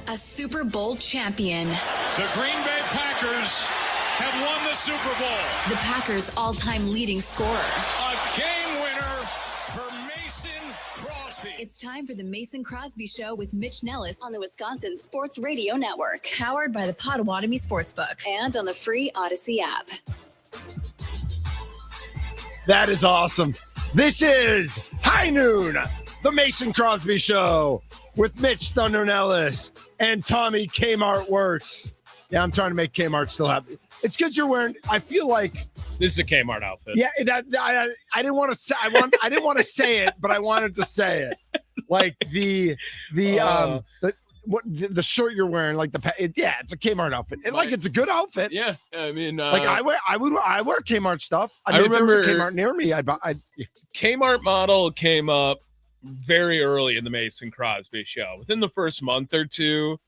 A Super Bowl champion. The Green Bay Packers have won the Super Bowl. The Packers' all-time leading scorer. A game winner for Mason Crosby. It's time for the Mason Crosby Show with Mitch Nellis on the Wisconsin Sports Radio Network. Powered by the Potawatomi Sportsbook and on the free Odyssey app. That is awesome. This is High Noon, the Mason Crosby Show with Mitch Thunder Nellis and Tommy Kmart Works. Yeah, I'm trying to make Kmart still happy. It's because you're wearing. I feel like this is a Kmart outfit. Yeah, I didn't want to say. I didn't want to say it, but I wanted to say it. Like the shirt you're wearing, like it's a Kmart outfit. It's a good outfit. Yeah, I mean, I wear Kmart stuff. I mean, remember if there was a Kmart near me, I'd Kmart model came up very early in the Mason Crosby Show, within the first month or two.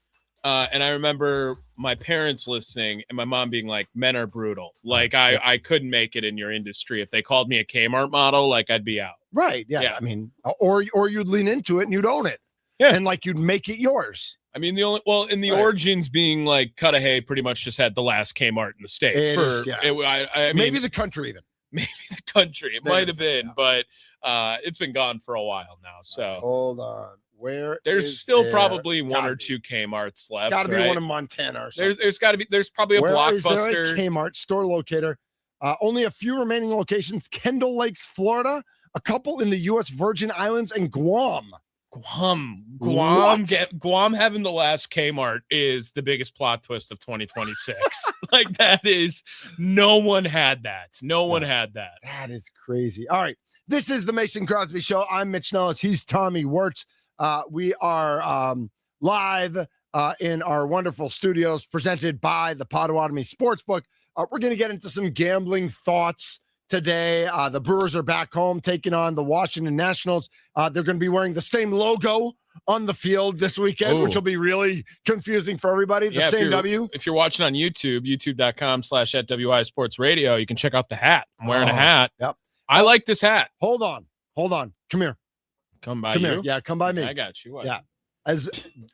And I remember my parents listening and my mom being like, men are brutal. Like I couldn't make it in your industry. If they called me a Kmart model, like I'd be out. Right. Yeah. I mean, or you'd lean into it and you'd own it. Yeah. And like you'd make it yours. I mean, origins being like Cudahy pretty much just had the last Kmart in the state. I mean, maybe the country even. Maybe the country. It might have been, but it's been gone for a while now. So hold on. There's still probably one or two Kmart's left. Got to be one in Montana or something. There's probably a Blockbuster. Is there a Kmart store locator? Only a few remaining locations: Kendall Lakes, Florida, a couple in the U.S. Virgin Islands, and Guam. Guam having the last Kmart is the biggest plot twist of 2026. Like that is, no one had that. No one had that. That is crazy. All right. This is the Mason Crosby Show. I'm Mitch Nellis. He's Tommy Wirtz. We are live in our wonderful studios presented by the Potawatomi Sportsbook. We're going to get into some gambling thoughts today. The Brewers are back home taking on the Washington Nationals. They're going to be wearing the same logo on the field this weekend, which will be really confusing for everybody. The same W. If you're watching on YouTube, youtube.com/@WI Sports Radio, you can check out the hat. I'm wearing a hat. Yep. I like this hat. Hold on. Come here. Come by here. Yeah, come by me. I got you. What?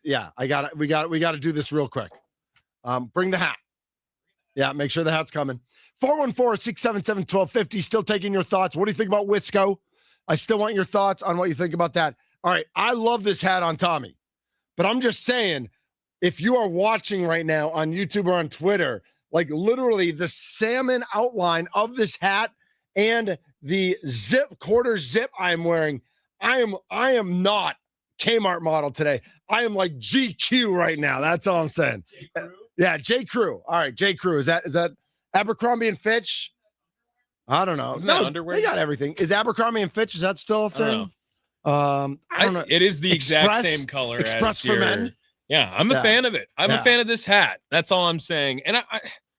Yeah. I got it. We got to do this real quick. Bring the hat. Yeah, make sure the hat's coming. 414-677-1250. Still taking your thoughts. What do you think about Wisco? I still want your thoughts on what you think about that. All right, I love this hat on Tommy. But I'm just saying, if you are watching right now on YouTube or on Twitter, like literally the salmon outline of this hat and the quarter zip I'm wearing, I am not Kmart model today. I am like GQ right now. That's all I'm saying. Yeah, J. Crew. All right, J. Crew. Is that Abercrombie and Fitch? I don't know. Isn't that underwear? They got everything. Is Abercrombie and Fitch, is that still a thing? I don't know. It is the exact same color. Express for men. Yeah, I'm a fan of it. I'm a fan of this hat. That's all I'm saying. And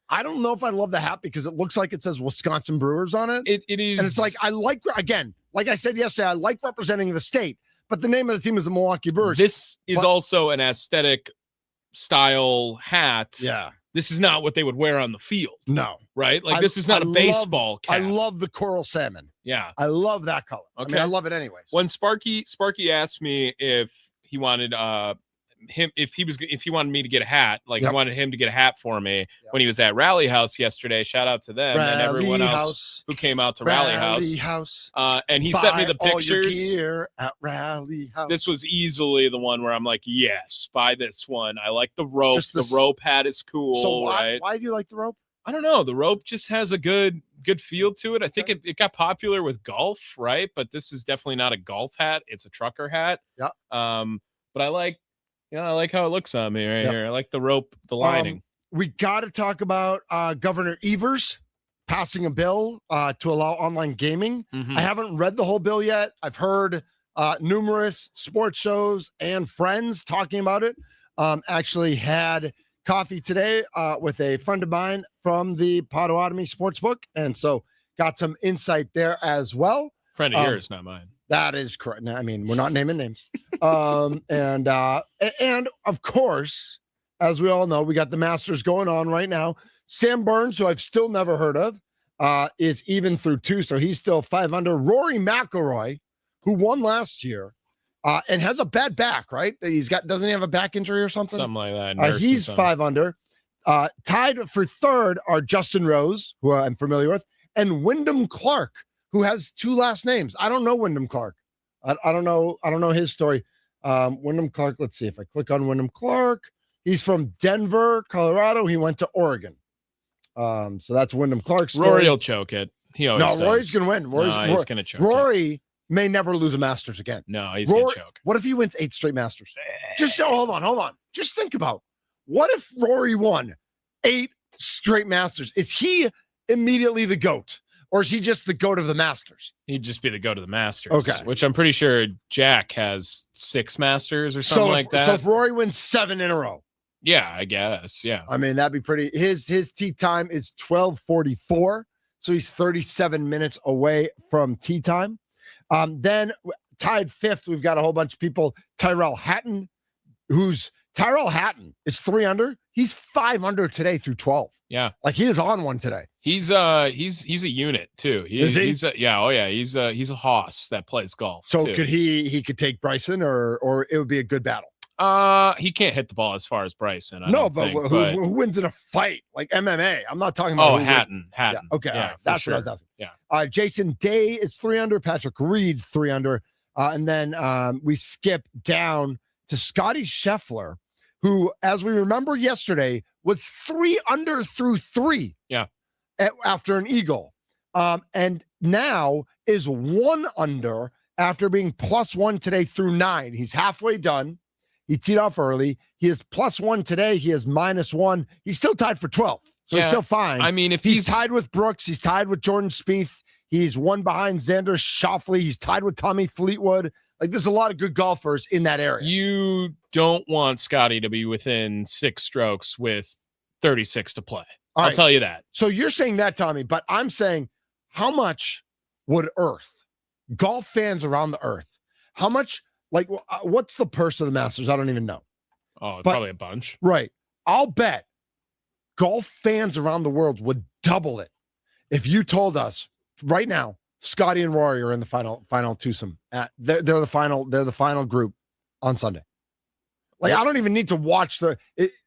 I don't know if I love the hat because it looks like it says Wisconsin Brewers on it. It is. And it's like, like I said yesterday, I like representing the state, but the name of the team is the Milwaukee Brewers. This is also an aesthetic style hat. Yeah. This is not what they would wear on the field. No. Right? Like this is not a baseball cap. I love the coral salmon. Yeah. I love that color. Okay. I mean, I love it anyways. When Sparky asked me if he wanted if he wanted me to get a hat, like I wanted him to get a hat for me when he was at Rally House yesterday. Shout out to them and everyone else who came out to Rally House. And he sent me the pictures. All your gear at Rally House. This was easily the one where I'm like, yes, buy this one. I like the rope. The rope hat is cool. So why do you like the rope? I don't know. The rope just has a good feel to it. I think it got popular with golf, right? But this is definitely not a golf hat. It's a trucker hat. Yeah. But I like how it looks on me right here. I like the rope, the lining. We got to talk about Governor Evers passing a bill to allow online gaming. Mm-hmm. I haven't read the whole bill yet. I've heard numerous sports shows and friends talking about it. Actually had coffee today with a friend of mine from the Potawatomi Sportsbook, and so got some insight there as well. Friend of yours, not mine. That is correct. I mean, we're not naming names. And of course, as we all know, we got the Masters going on right now. Sam Burns, who I've still never heard of, is even through 2, so he's still 5 under. Rory McIlroy, who won last year, and has a bad back, right? Doesn't he have a back injury or something? Something like that. He's 5 under. Tied for third are Justin Rose, who I'm familiar with, and Wyndham Clark, who has 2 last names. I don't know Wyndham Clark. I don't know his story. Wyndham Clark. Let's see if I click on Wyndham Clark. He's from Denver, Colorado. He went to Oregon. So that's Wyndham Clark's story. Rory will choke it. He always does. Rory's gonna win. He's gonna choke. Rory may never lose a Masters again. No, he's gonna choke. What if he wins 8 straight Masters? Hold on. Just think about what if Rory won 8 straight Masters? Is he immediately the GOAT? Or is he just the GOAT of the Masters? He'd just be the GOAT of the Masters. Okay. Which I'm pretty sure Jack has 6 Masters or something like that. So if Rory wins 7 in a row. Yeah, I guess. Yeah. I mean, that'd be pretty. His tee time is 12:44. So he's 37 minutes away from tee time. Then tied 5th, we've got a whole bunch of people. Tyrell Hatton is 3 under. He's 5 under today through 12. Yeah. Like he is on one today. He's a unit too. Is he? He's a hoss that plays golf. So too. could he could take Bryson or it would be a good battle. He can't hit the ball as far as Bryson. Who wins in a fight like MMA? I'm not talking about. Hatton. Yeah, okay, yeah, that's sure. what I was asking. Yeah. Jason Day is 3 under. Patrick Reed 3 under, and then we skip down to Scotty Scheffler, who, as we remember yesterday, was 3 under through 3. Yeah. After an eagle, and now is 1 under after being +1 today through 9. He's halfway done. He teed off early. He is +1 today. He is -1. He's still tied for 12th, so he's still fine. I mean, if he's tied with Brooks, he's tied with Jordan Spieth. He's 1 behind Xander Schauffele. He's tied with Tommy Fleetwood. Like, there's a lot of good golfers in that area. You don't want Scotty to be within 6 strokes with 36 to play. I'll tell you that. So you're saying that, Tommy, but I'm saying, how much would golf fans around the earth, how much, like, what's the purse of the Masters? I don't even know. Probably a bunch. Right. I'll bet golf fans around the world would double it if you told us right now, Scotty and Rory are in the final twosome. They're the final group on Sunday. Like, I don't even need to watch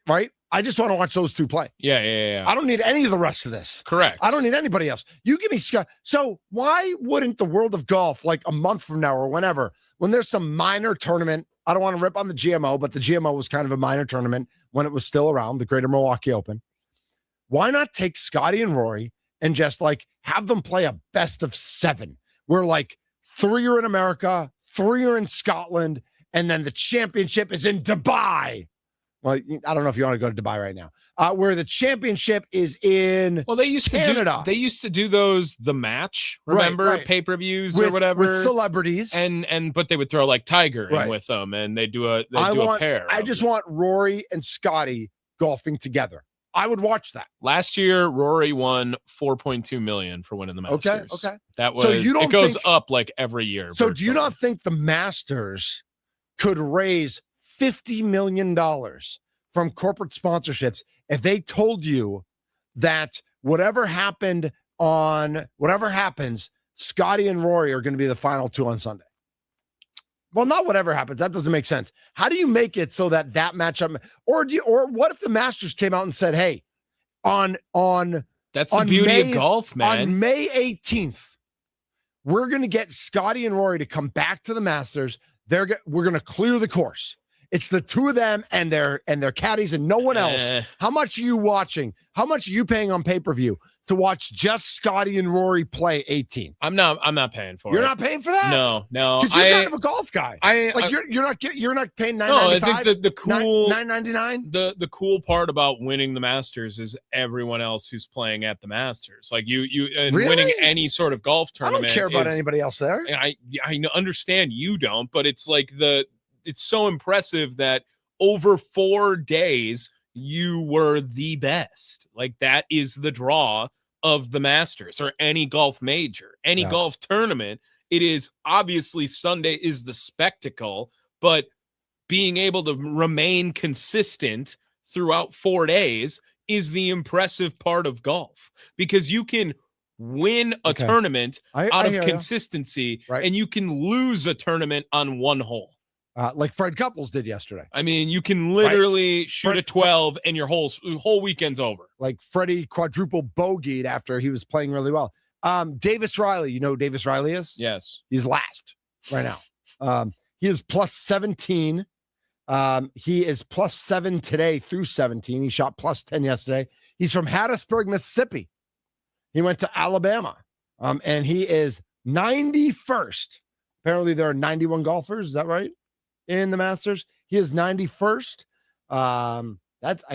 right? I just want to watch those 2 play. Yeah. I don't need any of the rest of this. Correct. I don't need anybody else. You give me Scott. So why wouldn't the world of golf, like a month from now or whenever, when there's some minor tournament, I don't want to rip on the GMO, but the GMO was kind of a minor tournament when it was still around, the Greater Milwaukee Open. Why not take Scotty and Rory and just like have them play a best of 7 where like 3 are in America, 3 are in Scotland, and then the championship is in Dubai. Well, I don't know if you want to go to Dubai right now, where the championship is in Canada. They used to do those, the match, remember? Right. Pay-per-views or whatever. With celebrities. But they would throw like Tiger in with them, and they do a pair. I just want Rory and Scotty golfing together. I would watch that. Last year, Rory won $4.2 million for winning the Masters. Okay. That was, so it goes up like every year. So do you not think the Masters could raise $50 million from corporate sponsorships if they told you that whatever happens, Scotty and Rory are going to be the final 2 on Sunday? Well, not whatever happens. That doesn't make sense. How do you make it so that matchup, or what if the Masters came out and said, "Hey, that's the beauty of golf, man. On May 18th, we're going to get Scotty and Rory to come back to the Masters. We're going to clear the course. It's the 2 of them and their caddies and no one else. How much are you watching? How much are you paying on pay-per-view to watch just Scotty and Rory play 18? I'm not paying for it. You're not paying for that? No. Because you're kind of a golf guy. You're not paying $9.95. No, I think the cool $9.99. The cool part about winning the Masters is everyone else who's playing at the Masters. Like you really? Winning any sort of golf tournament. I don't care about anybody else there. I understand you don't, but it's like it's so impressive that over 4 days you were the best. Like, that is the draw of the Masters or any golf major, any golf tournament. It is obviously Sunday is the spectacle, but being able to remain consistent throughout 4 days is the impressive part of golf, because you can win a tournament out of consistency, and you can lose a tournament on 1 hole. like Fred Couples did yesterday. I mean, you can literally shoot a 12 and your whole weekend's over. Like Freddie quadruple bogeyed after he was playing really well. Davis Riley, you know who Davis Riley is? Yes. He's last right now. He is plus 17. He is plus 7 today through 17. He shot plus 10 yesterday. He's from Hattiesburg, Mississippi. He went to Alabama. And he is 91st. Apparently there are 91 golfers. Is that right? In the Masters. He is 91st. I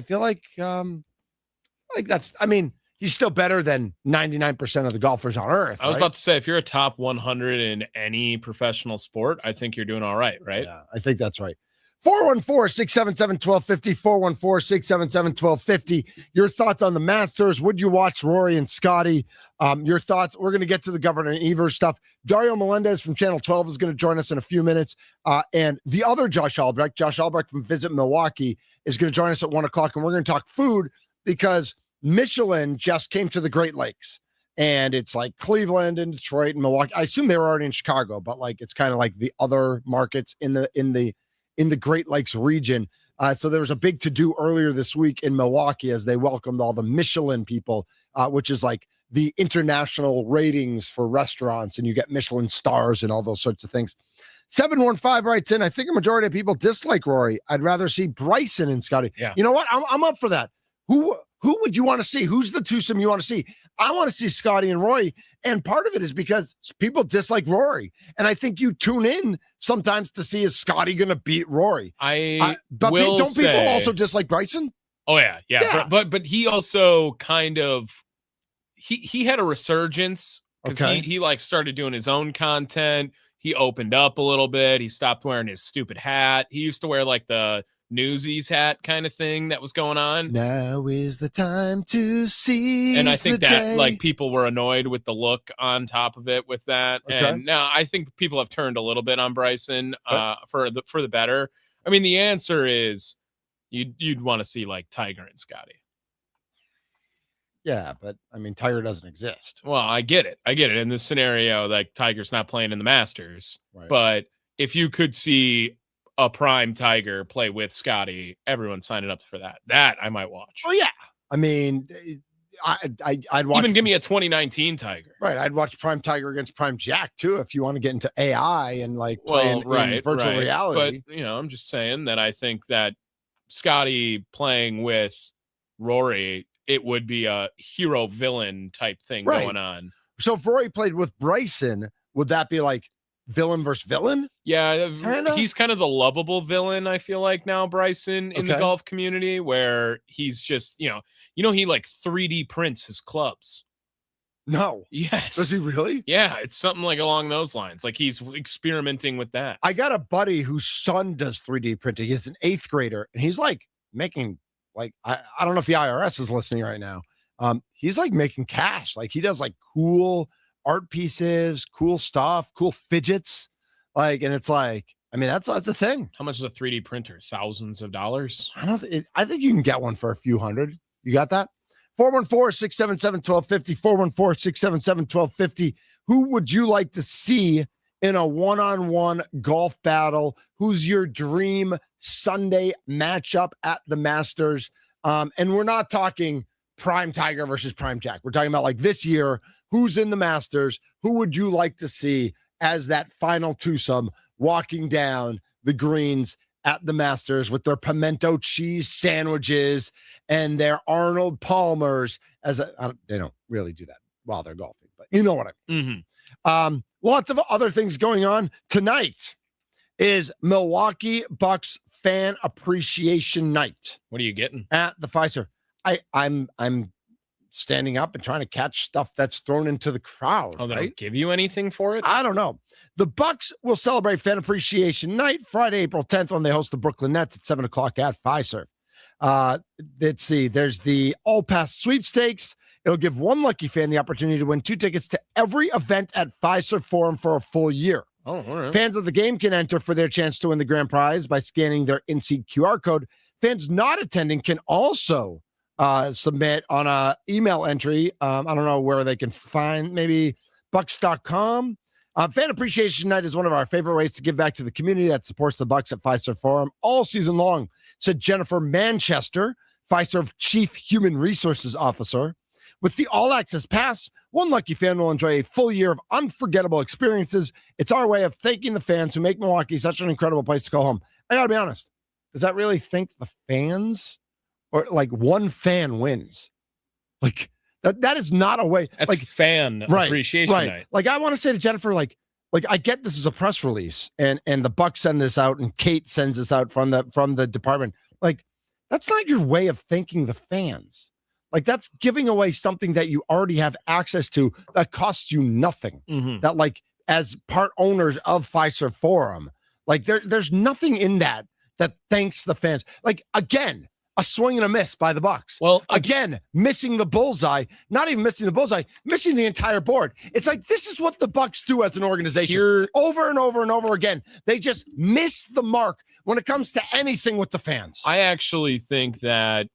feel like that's, I mean, he's still better than 99% of the golfers on earth. I was about to say, if you're a top 100 in any professional sport, I think you're doing all right, right? Yeah, I think that's right. 414-677-1250, 414-677-1250. Your thoughts on the Masters. Would you watch Rory and Scotty? Your thoughts. We're going to get to the Governor Evers stuff. Dario Melendez from Channel 12 is going to join us in a few minutes. And the other Josh Albrecht from Visit Milwaukee, is going to join us at 1 o'clock. And we're going to talk food because Michelin just came to the Great Lakes. And it's like Cleveland and Detroit and Milwaukee. I assume they were already in Chicago, but like it's kind of like the other markets in the Great Lakes region. So there was a big to-do earlier this week in Milwaukee as they welcomed all the Michelin people, which is like the international ratings for restaurants, and you get Michelin stars and all those sorts of things. 715 writes in, I think a majority of people dislike Rory. I'd rather see Bryson and Scotty. Yeah. You know what? I'm up for that. Who would you want to see? Who's the twosome you want to see? I want to see Scotty and Rory. And part of it is because people dislike Rory. And I think you tune in sometimes to see, is Scotty going to beat Rory? But don't people also dislike Bryson? Oh, yeah. But he also kind of, he had a resurgence because he like started doing his own content. He opened up a little bit. He stopped wearing his stupid hat. He used to wear like the Newsies hat kind of thing that was going on. Now is the time to see. And I think that like people were annoyed with the look on top of it with that. Okay. And now I think people have turned a little bit on Bryson for the better. I mean, the answer is you'd want to see like Tiger and Scotty. Yeah, but I mean, Tiger doesn't exist. Well, I get it. In this scenario, like Tiger's not playing in the Masters, right. But if you could see a prime Tiger play with Scotty, everyone's signing up for that. That I might watch. Oh yeah, I mean, I'd watch. Even give me a 2019 Tiger. Right, I'd watch prime Tiger against prime Jack too if you want to get into AI and like play in virtual reality. But I'm just saying that I think that Scotty playing with Rory, it would be a hero villain type thing going on. So if Rory played with Bryson, would that be like villain versus villain? Yeah, he's kind of the lovable villain, I feel like now, Bryson, in the golf community, where he's just, he like 3D prints his clubs. No. Yes. Does he really? Yeah, it's something like along those lines. Like he's experimenting with that. I got a buddy whose son does 3D printing. He's an 8th grader, and he's like making, like, I don't know if the IRS is listening right now. He's like making cash. Like he does like cool art pieces, cool stuff, cool fidgets, like, and it's like, I mean, that's a thing. How much is a 3D printer? Thousands of dollars? I think you can get one for a few hundred. You got that? 414-677-1250, 414-677-1250. Who would you like to see in a one-on-one golf battle? Who's your dream Sunday matchup at the Masters? And we're not talking prime Tiger versus prime Jack. We're talking about like this year, who's in the Masters? Who would you like to see as that final twosome walking down the greens at the Masters with their pimento cheese sandwiches and their Arnold Palmers? They don't really do that while they're golfing, but you know what I mean. Mm-hmm. Lots of other things going on tonight. Is Milwaukee Bucks Fan Appreciation Night. What are you getting at the Pfizer? I'm standing up and trying to catch stuff that's thrown into the crowd. Oh, they don't give you anything for it? I don't know. The Bucks will celebrate Fan Appreciation Night Friday, April 10th, when they host the Brooklyn Nets at 7 o'clock at Pfizer. Let's see. There's the All Pass Sweepstakes. It'll give one lucky fan the opportunity to win 2 tickets to every event at Pfizer Forum for a full year. Oh, all right. Fans of the game can enter for their chance to win the grand prize by scanning their in-seat QR code. Fans not attending can also submit on a email entry. I don't know where they can find, maybe bucks.com. Fan Appreciation Night is one of our favorite ways to give back to the community that supports the Bucks at Fiserv Forum all season long, said Jennifer Manchester, Fiserv Chief Human Resources Officer. With the All Access Pass, one lucky fan will enjoy a full year of unforgettable experiences. It's our way of thanking the fans who make Milwaukee such an incredible place to call home. I got to be honest. Does that really thank the fans? Or like one fan wins? Like that is not a way. That's like fan appreciation night. Like I want to say to Jennifer, like I get this is a press release and the Bucks send this out and Kate sends this out from the department. Like that's not your way of thanking the fans. Like that's giving away something that you already have access to that costs you nothing. Mm-hmm. That like as part owners of Fiserv Forum, like there's nothing in that thanks the fans. Like again, a swing and a miss by the Bucks. Well, again, missing the bullseye, not even missing the bullseye, missing the entire board. It's like this is what the Bucks do as an organization over and over and over again. They just miss the mark when it comes to anything with the fans. I actually think that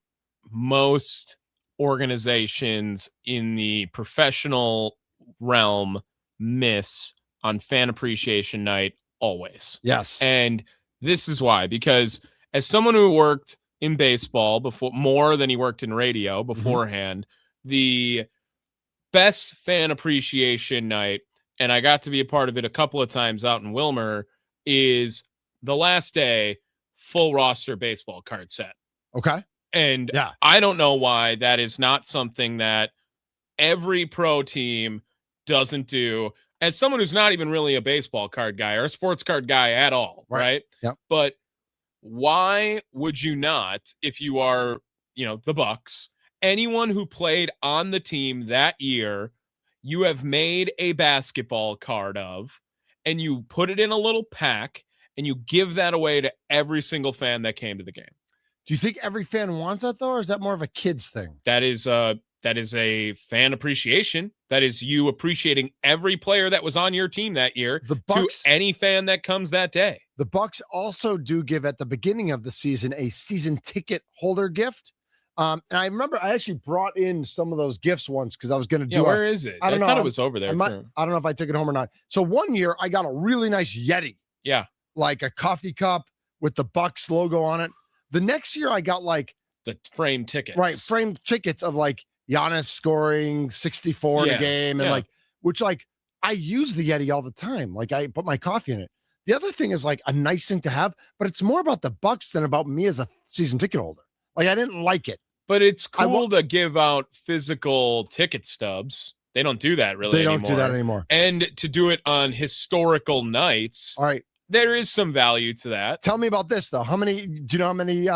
most organizations in the professional realm miss on Fan Appreciation Night always. Yes. And this is why, because as someone who worked in baseball before more than he worked in radio beforehand, the best Fan Appreciation Night, and I got to be a part of it a couple of times out in Wilmer, is the last day full roster baseball card set. Okay. And I don't know why that is not something that every pro team doesn't do. As someone who's not even really a baseball card guy or a sports card guy at all, right? Yeah. But why would you not, if you are, the Bucks, anyone who played on the team that year, you have made a basketball card of, and you put it in a little pack, and you give that away to every single fan that came to the game. Do you think every fan wants that though, or is that more of a kids thing? That is a fan appreciation. That is you appreciating every player that was on your team that year the Bucks, to any fan that comes that day. The Bucks also do give at the beginning of the season a season ticket holder gift. And I remember I actually brought in some of those gifts once because I was going to do. Where is it? I don't know. Thought it was over there. I don't know if I took it home or not. So one year I got a really nice Yeti. Yeah, like a coffee cup with the Bucks logo on it. The next year I got like the framed tickets. Right, framed tickets of like Giannis scoring 64 in a game and like which like I use the Yeti all the time. Like I put my coffee in it. The other thing is like a nice thing to have, but it's more about the Bucks than about me as a season ticket holder. Like I didn't like it. But it's cool to give out physical ticket stubs. They don't do that really anymore. They don't do that anymore. And to do it on historical nights. All right. There is some value to that. Tell me about this though. Do you know how many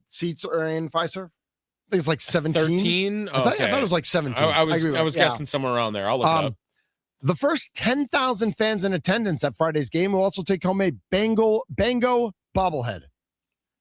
seats are in Fiserv? I think it's like 17. 13? I thought it was like 17. I was guessing somewhere around there. I'll look it up. The first 10,000 fans in attendance at Friday's game will also take home a Bango bobblehead.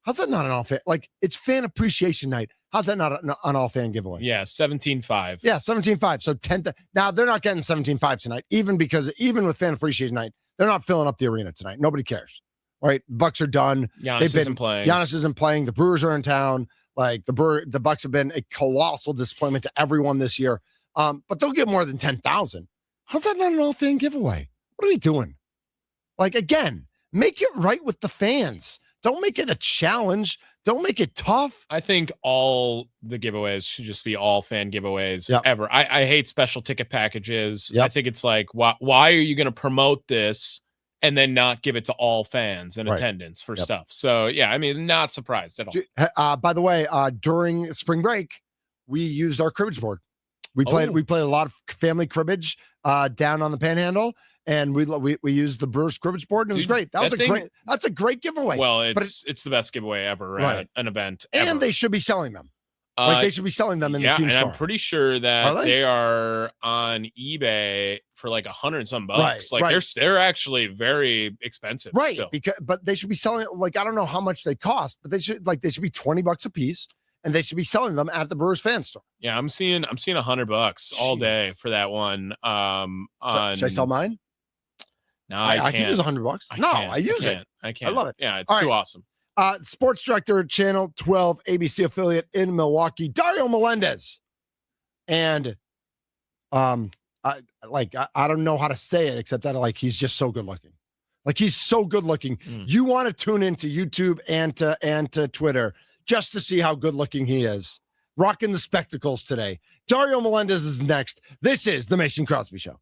How's that not an all-fan? Like, it's Fan Appreciation Night. How's that not an all-fan giveaway? Yeah, 17.5. Yeah, 17.5. So 10. Now, they're not getting 17.5 tonight, even with Fan Appreciation Night, they're not filling up the arena tonight. Nobody cares. Right? Bucks are done. Giannis isn't playing. Giannis isn't playing. The Brewers are in town. Like, the Bucks have been a colossal disappointment to everyone this year. But they'll get more than 10,000. How's that not an all-fan giveaway? What are we doing? Like, again, make it right with the fans. Don't make it a challenge. Don't make it tough. I think all the giveaways should just be all fan giveaways ever. I hate special ticket packages. I think it's like, why are you going to promote this and then not give it to all fans in attendance for stuff? So, yeah, I mean, not surprised at all. By the way, during spring break, we used our cribbage board. We played a lot of family cribbage down on the Panhandle, and we used the Brewers cribbage board, and it was great. That's a great giveaway. Well, it's the best giveaway ever at an event. And ever. They should be selling them. They should be selling them in the team store. I'm pretty sure that they are on eBay for like $100 bucks. They're actually very expensive. Right. Still. But they should be selling it. Like, I don't know how much they cost, but they should be $20 a piece. And they should be selling them at the Brewers fan store. Yeah, I'm seeing $100 all day for that one. Should I sell mine? No, I can use $100. I use it. I can't. I love it. Yeah, it's too awesome. Sports director at Channel 12 ABC affiliate in Milwaukee, Dario Melendez, and I don't know how to say it except that like he's just so good looking. Like he's so good looking. You want to tune into YouTube and to Twitter just to see how good looking he is. Rocking the spectacles today. Dario Melendez is next. This is the Mason Crosby Show.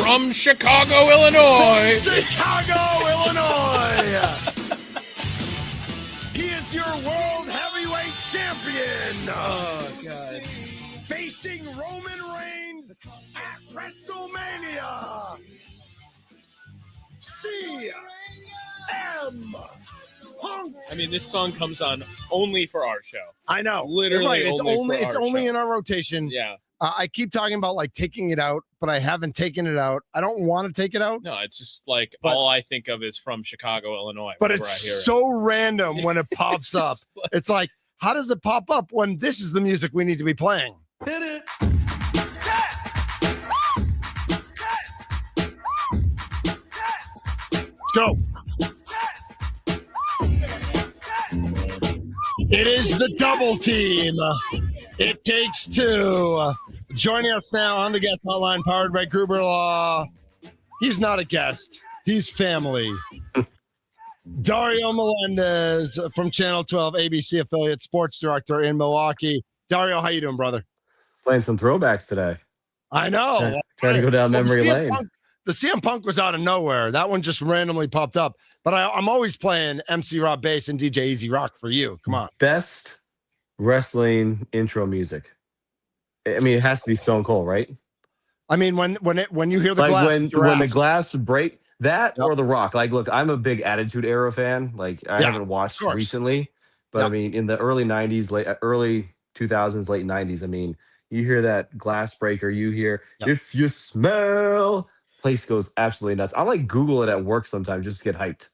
from Chicago, Illinois. Chicago, Illinois. He is your world heavyweight champion. Oh, God. Facing Roman Reigns at WrestleMania. CM Punk. I mean, this song comes on only for our show. I know. Literally right. It's only for it's our only show. in our rotation. Yeah. I keep talking about like taking it out, but I haven't taken it out. I don't want to take it out. No, it's just like But- all I think of is from Chicago, Illinois. But whenever I hear it's it. so random when it pops up. It's like- It's like, how does it pop up when this is the music we need to be playing? Let's go. It is the double team. It takes two. Joining us now on the guest hotline, powered by Gruber Law. He's not a guest. He's family. Dario Melendez from Channel 12, ABC affiliate, sports director in Milwaukee. Dario, how you doing, brother? Playing some throwbacks today. I know. Trying to go down memory lane. The CM Punk was out of nowhere. That one just randomly popped up. But I'm always playing MC Rob Bass and DJ Easy Rock for you. Come on. Best wrestling intro music. I mean, it has to be Stone Cold, right? I mean, when you hear the Like glass, when the glass break, that Yep. or The Rock. Like, look, I'm a big Attitude Era fan. Like, I Yeah, haven't watched course. recently, but I Yep. mean, in the early 90s, early 2000s, late 90s, I mean, you hear that glass breaker, you hear, Yep. if you smell, place goes absolutely nuts. I like Google it at work sometimes just to get hyped.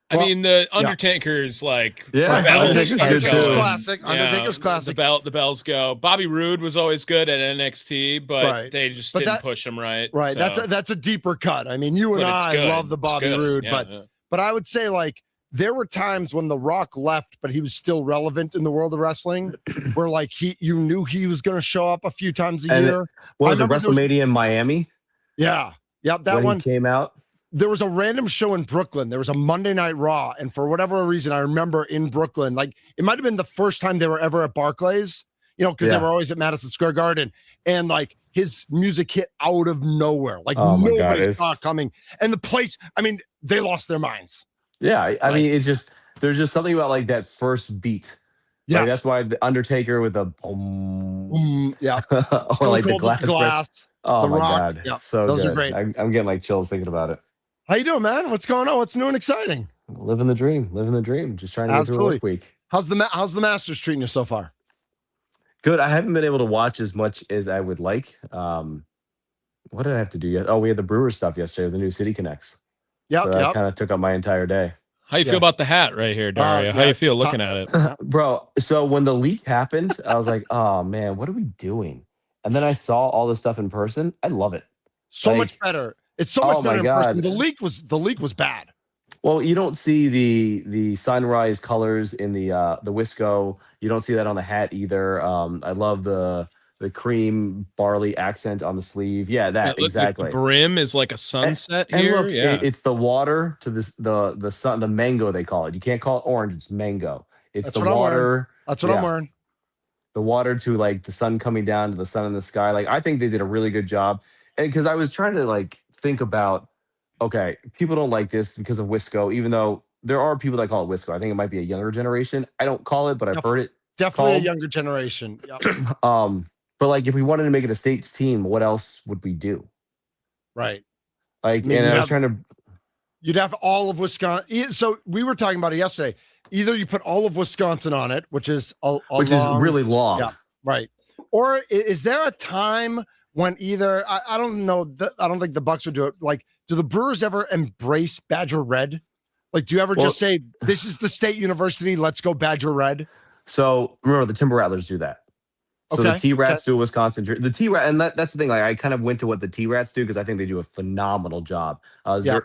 I mean, the yeah. Undertaker's like Yeah, Right, bells Undertaker's start good Undertaker's too. going. classic. Undertaker's classic. The bells go. Bobby Roode was always good at NXT, but Right. they just But didn't that- push him right. Right. so- That's a deeper cut. I mean, you and but it's I good. love the It's Bobby good. Roode, Yeah, but I would say like there were times when The Rock left, but he was still relevant in the world of wrestling, where like you knew he was going to show up a few times a And year. What was it, remember there was- WrestleMania in Miami? Yeah. Yep. That when one. he came out? There was a random show in Brooklyn. There was a Monday Night Raw, and for whatever reason, I remember in Brooklyn, like it might have been the first time they were ever at Barclays, because they Yeah. were always at Madison Square Garden, and like his music hit out of nowhere, like Oh my God, nobody it's- saw it coming, and the place, I mean, they lost their minds. Yeah, I Like- mean, it's just there's just something about like that first beat. Yeah, Like, that's why the Undertaker with the boom, yeah. or Stone like the Cold with glass. break. Oh The my Rock, God, yeah, so those are good. great. I'm getting like chills thinking about it. How you doing, man? What's going on? What's new and exciting? Living the dream, Just trying to get through a Absolutely. work week. How's the Masters treating you so far? Good. I haven't been able to watch as much as I would like. What did I have to do yet? Oh, we had the Brewers stuff yesterday. The new City Connects. Yep, So that yep. kind of took up my entire day. How you Yeah. feel about the hat right here, Dario? How yeah, you feel looking at it? Bro, so when the leak happened, I was like, oh man, what are we doing? And then I saw all this stuff in person. I love it. So Like- much better. It's so Oh much my better in person. God. The leak was bad. Well, you don't see the sunrise colors in the Wisco. You don't see that on the hat either. I love the cream barley accent on the sleeve. Yeah, that It looks like exactly. the brim is like a sunset And here. look, yeah. it's the water to the sun, the mango they call it. You can't call it orange; it's mango. It's That's the what I'm wearing. water. That's what I'm Yeah. wearing. The water to like the sun coming down to the sun in the sky. Like I think they did a really good job. And because I was trying to like think about, okay, people don't like this because of Wisco, even though there are people that call it Wisco. I think it might be a younger generation. I don't call it, but I've Yep. heard it. Definitely a Called- younger generation. Yep. But like if we wanted to make it a states team, what else would we do? Right. Like, I mean, and you I was have- trying to. You'd have all of Wisconsin. So we were talking about it yesterday. Either you put all of Wisconsin on it, which is Which is really long. Yeah. Right. Or is there a time when either I don't know, I don't think the Bucks would do it. Like, do the Brewers ever embrace Badger Red? Like, do you ever just say, this is the state university, let's go Badger Red? So remember, the Timber Rattlers do that. So Okay, the T-Rats do a Wisconsin. The T-Rat, and that's the thing. Like I kind of went to what the T-Rats do because I think they do a phenomenal job. Yeah.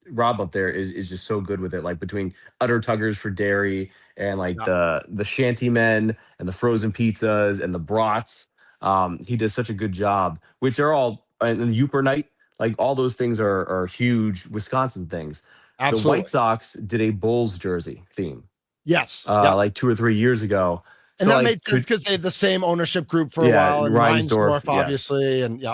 Rob up there is just so good with it. Like between Utter Tuggers for dairy and like the Shanty Men and the frozen pizzas and the brats. He does such a good job. Which are all and Youper Night. Like all those things are huge Wisconsin things. Absolutely. The White Sox did a Bulls jersey theme. Yes. Like 2 or 3 years ago. And So, that like, made sense because they had the same ownership group for a Yeah, while, and Reinsdorf, Reinsdorf, yes. obviously, and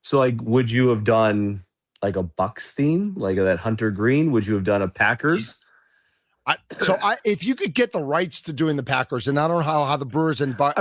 So, like, would you have done like a Bucks theme, like that hunter green? Would you have done a Packers? If you could get the rights to doing the Packers, and I don't know how the Brewers and what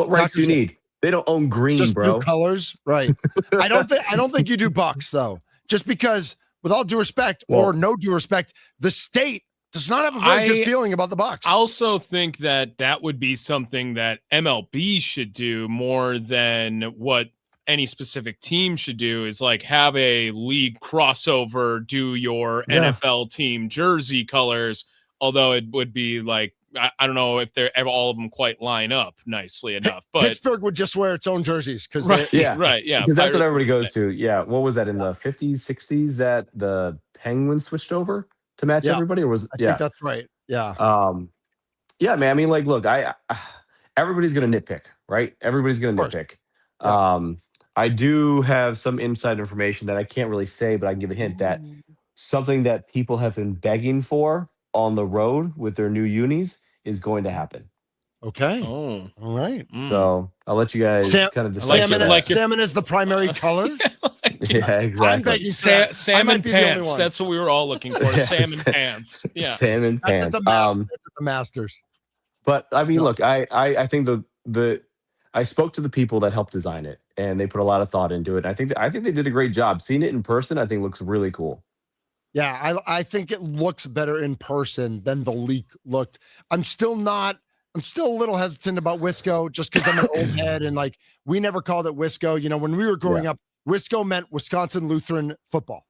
rights do you Packers need? They don't own green, just bro. new colors, right? I don't think you do Bucks though, just because, with all due respect or no due respect, the state does not have a very good feeling about the Bucks. I also think that would be something that MLB should do more than what any specific team should do, is like have a league crossover, do your NFL team jersey colors, although it would be like, I don't know if they're all of them quite line up nicely enough, but Pittsburgh would just wear its own jerseys because right, because that's what everybody goes to. Yeah, what was that in the 50s, 60s that the Penguins switched over to match everybody, or was I think that's right. Yeah. Yeah, man. I mean, like, look, everybody's gonna nitpick, right? Everybody's gonna nitpick. Yeah. I do have some inside information that I can't really say, but I can give a hint that something that people have been begging for on the road with their new unis is going to happen. Okay. Oh, all right. So I'll let you guys kind of decide. Salmon is the primary color. Yeah, exactly. Salmon pants. That's what we were all looking for. Salmon pants. Yeah. Salmon pants. That's the Masters. But I mean, look, I think I spoke to the people that helped design it, and they put a lot of thought into it. I think they did a great job. Seeing it in person, I think looks really cool. Yeah, I think it looks better in person than the leak looked. I'm still a little hesitant about Wisco just because I'm an old head, and like we never called it Wisco. You know, when we were growing up, Wisco meant Wisconsin Lutheran football,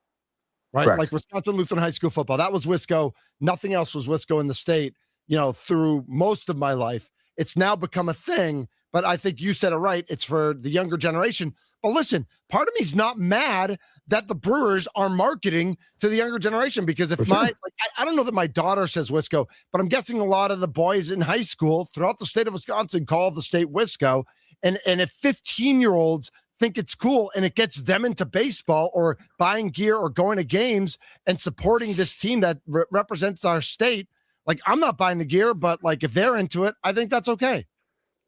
right? Correct. Like Wisconsin Lutheran high school football. That was Wisco. Nothing else was Wisco in the state, you know, through most of my life. It's now become a thing, but I think you said it right. It's for the younger generation. But listen, part of me is not mad that the Brewers are marketing to the younger generation, because if I don't know that my daughter says Wisco, but I'm guessing a lot of the boys in high school throughout the state of Wisconsin call the state Wisco. And if 15-year-olds think it's cool and it gets them into baseball or buying gear or going to games and supporting this team that represents our state, like, I'm not buying the gear, but like if they're into it, I think that's okay.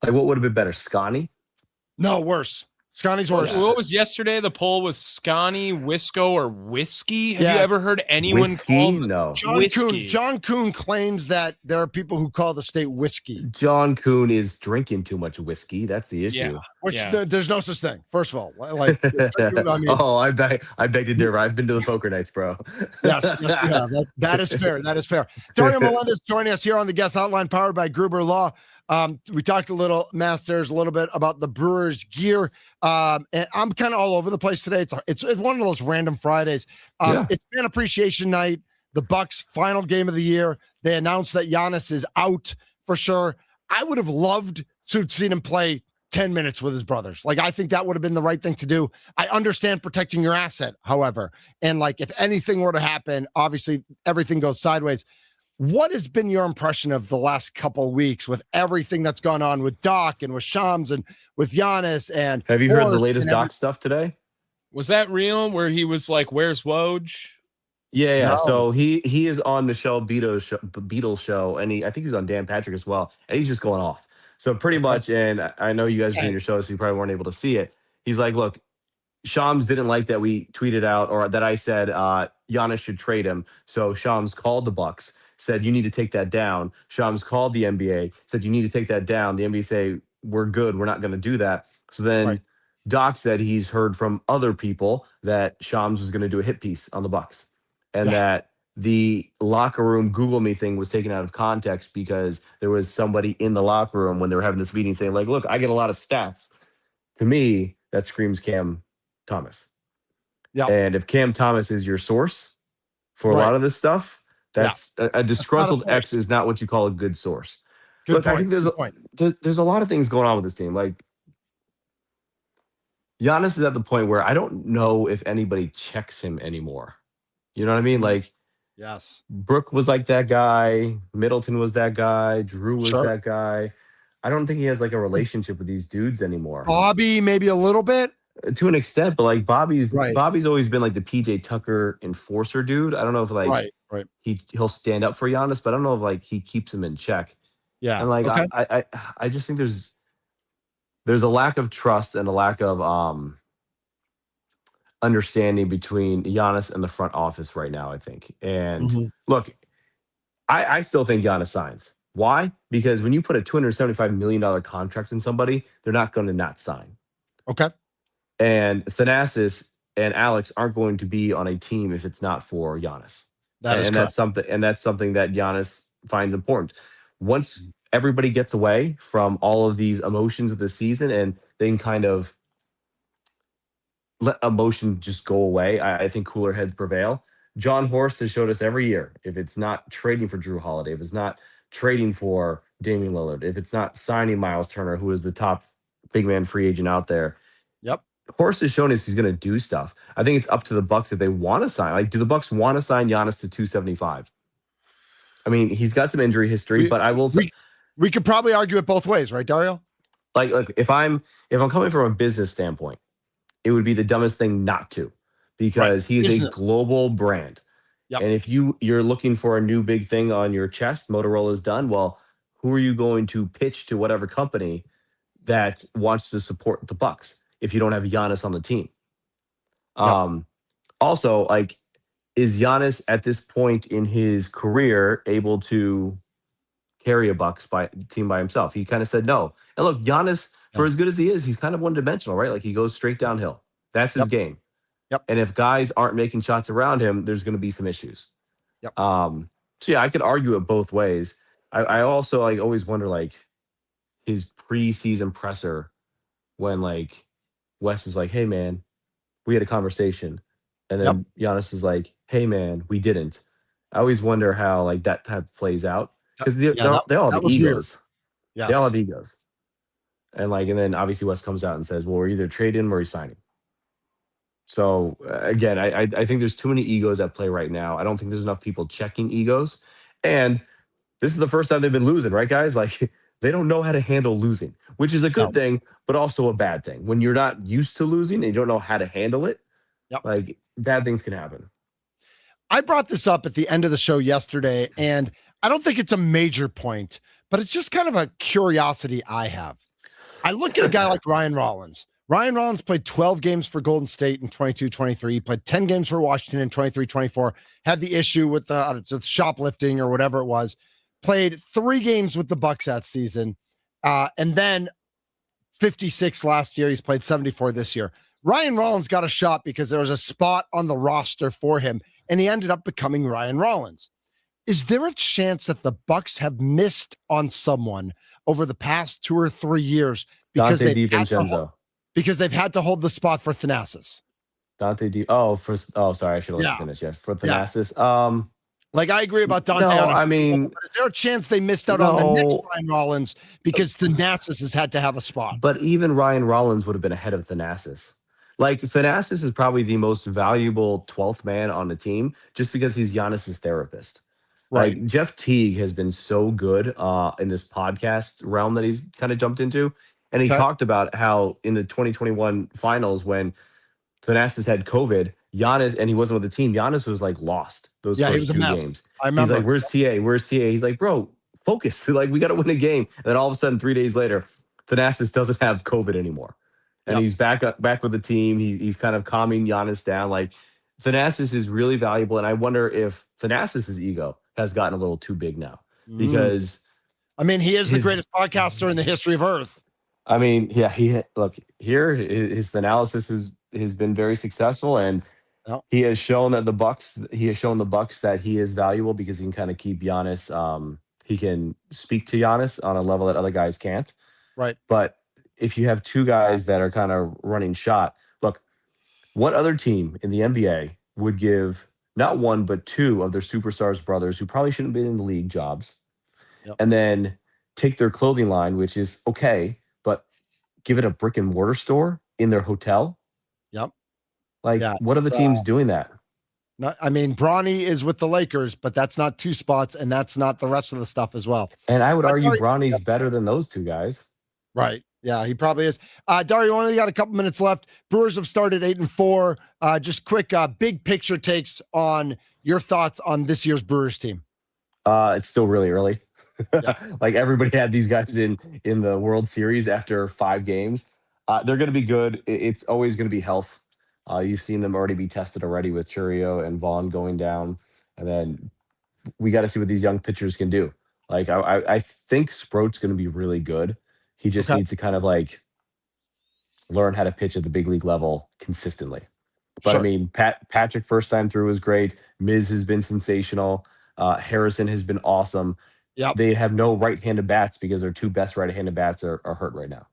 Like, what would have been better, Scotty? No, worse. Scotty's worse. What was yesterday? The poll was Scotty, Wisco, or whiskey. Have you ever heard anyone call No. John Kuhn claims that there are people who call the state whiskey. John Kuhn is drinking too much whiskey. That's the issue. Yeah. Which there's no such thing. First of all, like, I beg to differ. I've been to the poker nights, bro. Yes, that is fair. That is fair. Dario Melendez joining us here on the guest hotline, powered by Gruber Law. We talked a little, Masters, a little bit about the Brewers gear. And I'm kind of all over the place today. It's one of those random Fridays. It's fan appreciation night. The Bucks' final game of the year. They announced that Giannis is out for sure. I would have loved to have seen him play 10 minutes with his brothers. Like, I think that would have been the right thing to do. I understand protecting your asset, however. And like, if anything were to happen, obviously everything goes sideways. What has been your impression of the last couple of weeks with everything that's gone on with Doc and with Shams and with Giannis? And have you heard the latest Doc stuff today? Was that real? Where he was like, "Where's Woj?" Yeah. No. So he is on Michelle Beatles show, and I think he was on Dan Patrick as well, and he's just going off. So pretty much, and I know you guys are doing your show, so you probably weren't able to see it. He's like, "Look, Shams didn't like that we tweeted out, or that I said Giannis should trade him." So Shams called the Bucks, said, "You need to take that down." Shams called the NBA, said, "You need to take that down." The NBA say, "We're good. We're not going to do that." So then Doc said he's heard from other people that Shams was going to do a hit piece on the Bucks, and that the locker room Google Me thing was taken out of context because there was somebody in the locker room when they were having this meeting saying, like, "Look, I get a lot of stats." To me, that screams Cam Thomas. Yeah. And if Cam Thomas is your source for a lot of this stuff, that's a disgruntled ex is not what you call a good source. Look, I think there's a lot of things going on with this team. Like, Giannis is at the point where I don't know if anybody checks him anymore. You know what I mean? Like, yes, Brooke was like that guy. Middleton was that guy. Drew was that guy. I don't think he has like a relationship with these dudes anymore. Bobby, maybe a little bit. To an extent, but like Bobby's always been like the PJ Tucker enforcer dude. I don't know if like he'll stand up for Giannis, but I don't know if like he keeps him in check. Yeah. And like I just think there's a lack of trust and a lack of understanding between Giannis and the front office right now, I think. And look, I still think Giannis signs. Why? Because when you put a $275 million contract in somebody, they're not going to not sign. Okay. And Thanasis and Alex aren't going to be on a team if it's not for Giannis. That's something that Giannis finds important. Once everybody gets away from all of these emotions of the season and they can kind of let emotion just go away, I think cooler heads prevail. John Horst has showed us every year, if it's not trading for Drew Holiday, if it's not trading for Damian Lillard, if it's not signing Miles Turner, who is the top big man free agent out there. Yep. Horst has shown us he's going to do stuff. I think it's up to the Bucks if they want to sign. Like, do the Bucks want to sign Giannis to 275? I mean, he's got some injury history, but I will say we could probably argue it both ways, right, Dario? Like if I'm coming from a business standpoint, it would be the dumbest thing not to, because he is a global brand. Yep. And if you're looking for a new big thing on your chest, Motorola's done. Well, who are you going to pitch to whatever company that wants to support the Bucks if you don't have Giannis on the team? Yep. Also, like, is Giannis at this point in his career able to carry a Bucks team by himself? He kind of said no. And look, Giannis, for as good as he is, he's kind of one-dimensional, right? Like, he goes straight downhill. That's his game. Yep. And if guys aren't making shots around him, there's going to be some issues. Yep. So yeah, I could argue it both ways. I also always wonder, like, his preseason presser when, like, Wes is like, "Hey man, we had a conversation," and then Giannis is like, "Hey man, we didn't." I always wonder how, like, that type plays out, because they all have egos. Yes. They all have egos. And then obviously Wes comes out and says, "Well, we're either trading him or he's signing." So again, I think there's too many egos at play right now. I don't think there's enough people checking egos. And this is the first time they've been losing, right, guys? Like, they don't know how to handle losing, which is a good thing, but also a bad thing. When you're not used to losing and you don't know how to handle it, like, bad things can happen. I brought this up at the end of the show yesterday, and I don't think it's a major point, but it's just kind of a curiosity I have. I look at a guy like Ryan Rollins. Ryan Rollins played 12 games for Golden State in 22-23. He played 10 games for Washington in 23-24. Had the issue with the shoplifting or whatever it was. Played 3 games with the Bucks that season. And then 56 last year. He's played 74 this year. Ryan Rollins got a shot because there was a spot on the roster for him, and he ended up becoming Ryan Rollins. Is there a chance that the Bucks have missed on someone over the past 2 or 3 years because they've had to hold the spot for Thanasis? Sorry, I should have let you finish. Yeah, for Thanasis. Like, I agree about Dante. No, I mean, but is there a chance they missed out on the next Ryan Rollins because Thanasis has had to have a spot? But even Ryan Rollins would have been ahead of Thanasis. Like, Thanasis is probably the most valuable 12th man on the team just because he's Giannis's therapist. Right. Like, Jeff Teague has been so good in this podcast realm that he's kind of jumped into. And he talked about how in the 2021 finals, when Thanasis had COVID, Giannis, and he wasn't with the team, Giannis was, like, lost those first 2 games. I remember. He's like, "Where's TA? Where's TA?" He's like, "Bro, focus. Like, we got to win a game." And then all of a sudden, 3 days later, Thanasis doesn't have COVID anymore. And he's back with the team. He's kind of calming Giannis down. Like, Thanasis is really valuable. And I wonder if Thanasis' ego has gotten a little too big now, because I mean, he is the greatest podcaster in the history of Earth. I mean, yeah, his analysis has been very successful, and he has shown that the Bucks that he is valuable because he can kind of keep Giannis. He can speak to Giannis on a level that other guys can't. Right. But if you have 2 guys that are kind of running shot, look, what other team in the NBA would give not 1 but 2 of their superstars brothers who probably shouldn't be in the league jobs, and then take their clothing line, which is okay, but give it a brick and mortar store in their hotel? Yep. Like, what are the teams doing that? I mean, Bronny is with the Lakers, but that's not 2 spots, and that's not the rest of the stuff as well. And I would argue Bronny's better than those 2 guys. Right. Yeah, he probably is. Dario, only got a couple minutes left. Brewers have started 8-4. Just quick, big picture takes on your thoughts on this year's Brewers team. It's still really early. Like, everybody had these guys in the World Series after 5 games. They're going to be good. It's always going to be health. You've seen them already be tested already with Churio and Vaughn going down, and then we got to see what these young pitchers can do. Like I think Sproat's going to be really good. He just Okay. needs to kind of like learn how to pitch at the big league level consistently. But I Sure. mean, Patrick first time through was great. Miz has been sensational. Harrison has been awesome. Yep. They have no right-handed bats because their two best right-handed bats are hurt right now.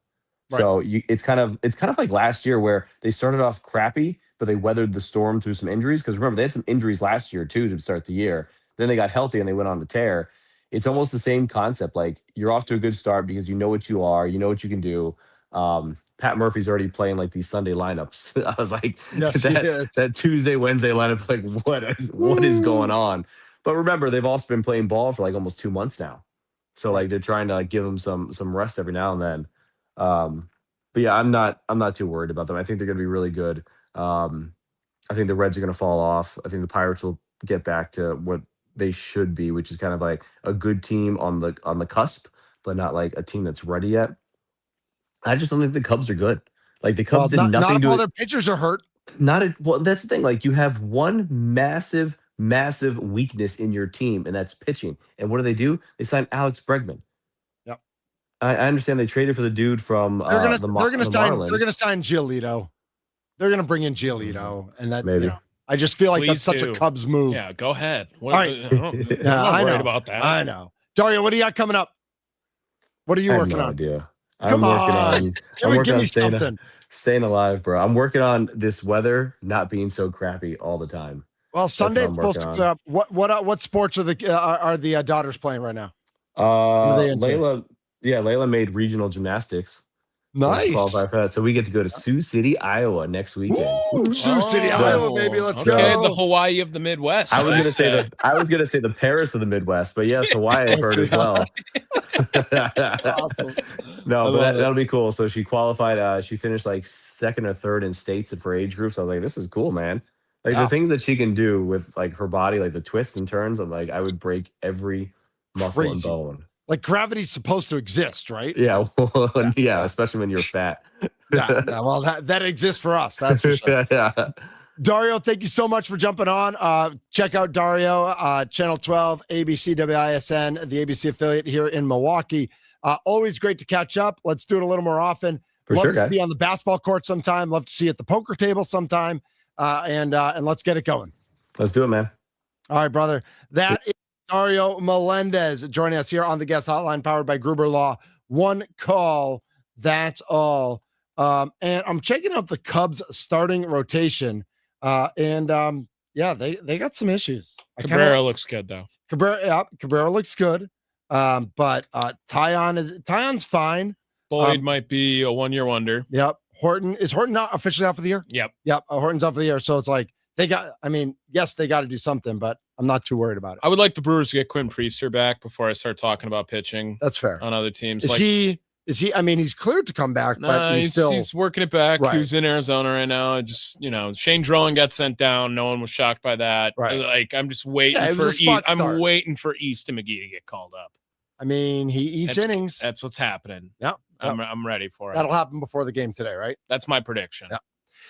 Right. So it's kind of like last year where they started off crappy, but they weathered the storm through some injuries. Because remember, they had some injuries last year too to start the year. Then they got healthy and they went on to tear. It's almost the same concept. Like you're off to a good start because you know what you are, you know what you can do. Pat Murphy's already playing like these Sunday lineups. I was like, Yes, he is. that Tuesday, Wednesday lineup, like what is going on? But remember, they've also been playing ball for like almost 2 months now. So like they're trying to like give them some rest every now and then. But yeah, I'm not too worried about them. I think they're going to be really good. I think the Reds are going to fall off. I think the Pirates will get back to what they should be, which is kind of like a good team on the cusp, but not like a team that's ready yet. I just don't think the Cubs are good. Like the Cubs did not nothing if to all it. their pitchers are hurt. Well, that's the thing. Like you have one massive weakness in your team, and that's pitching. And what do? They sign Alex Bregman. Yep. I understand they traded for the dude from They're gonna the sign Marlins. they're gonna sign Giolito. They're gonna bring in Giolito, and that Maybe. I just feel like Please that's such do. a Cubs move. Yeah, go ahead. All right. I'm not I worried know. about that. I know. Dario, what do you got coming up? What are you I have working no on? idea. Come on. Give me something. Staying alive, bro. I'm working on this weather not being so crappy all the time. Well, what Sunday's I'm supposed to working clear up. What sports are the daughters playing right now? on. What are they into? Layla made regional gymnastics. So she's Nice. qualified for that. So we get to go to Sioux City, Iowa next weekend. Ooh, Sioux City, Oh, Iowa, baby. Let's okay, go. the Hawaii of the Midwest. I was they gonna say say. the Paris of the Midwest, but yes, Hawaii I've heard as well. Awesome. No, I but love it. that'll be cool. So she qualified. She finished like second or third in states for age groups. I was like, this is cool, man. Like Yeah. the things that she can do with like her body, like the twists and turns. I'm like, I would break every muscle and Crazy. bone. Like gravity's supposed to exist, right? Yeah, yeah, especially when you're fat. Yeah. Well, that exists for us. That's for sure. Yeah. Dario, thank you so much for jumping on. Check out Dario, Channel 12, ABC WISN, the ABC affiliate here in Milwaukee. Always great to catch up. Let's do it a little more often. For Love sure, to guys. see you on the basketball court sometime. Love to see you at the poker table sometime. And let's get it going. Let's do it, man. All right, brother. That is Dario Melendez joining us here on the guest hotline powered by Gruber Law. One call. That's all. And I'm checking out the Cubs starting rotation. They got some issues. Cabrera looks good though. Cabrera looks good. But Tyon's fine. Boyd might be a 1-year wonder. Yep. Horton not officially out for the year? Yep. Horton's out for the year. So it's like yes, they got to do something, but I'm not too worried about it. I would like the Brewers to get Quinn Priester back before I start talking about pitching. That's fair. On other teams. Is he? I mean, he's cleared to come back, but he's working it back. Right. He's in Arizona right now. Just Shane Drowan got sent down. No one was shocked by that. Right. Like I'm just waiting for I'm waiting for East and McGee to get called up. I mean, he eats innings. That's what's happening. Yep. I'm ready for it. That'll happen before the game today, right? That's my prediction. Yep.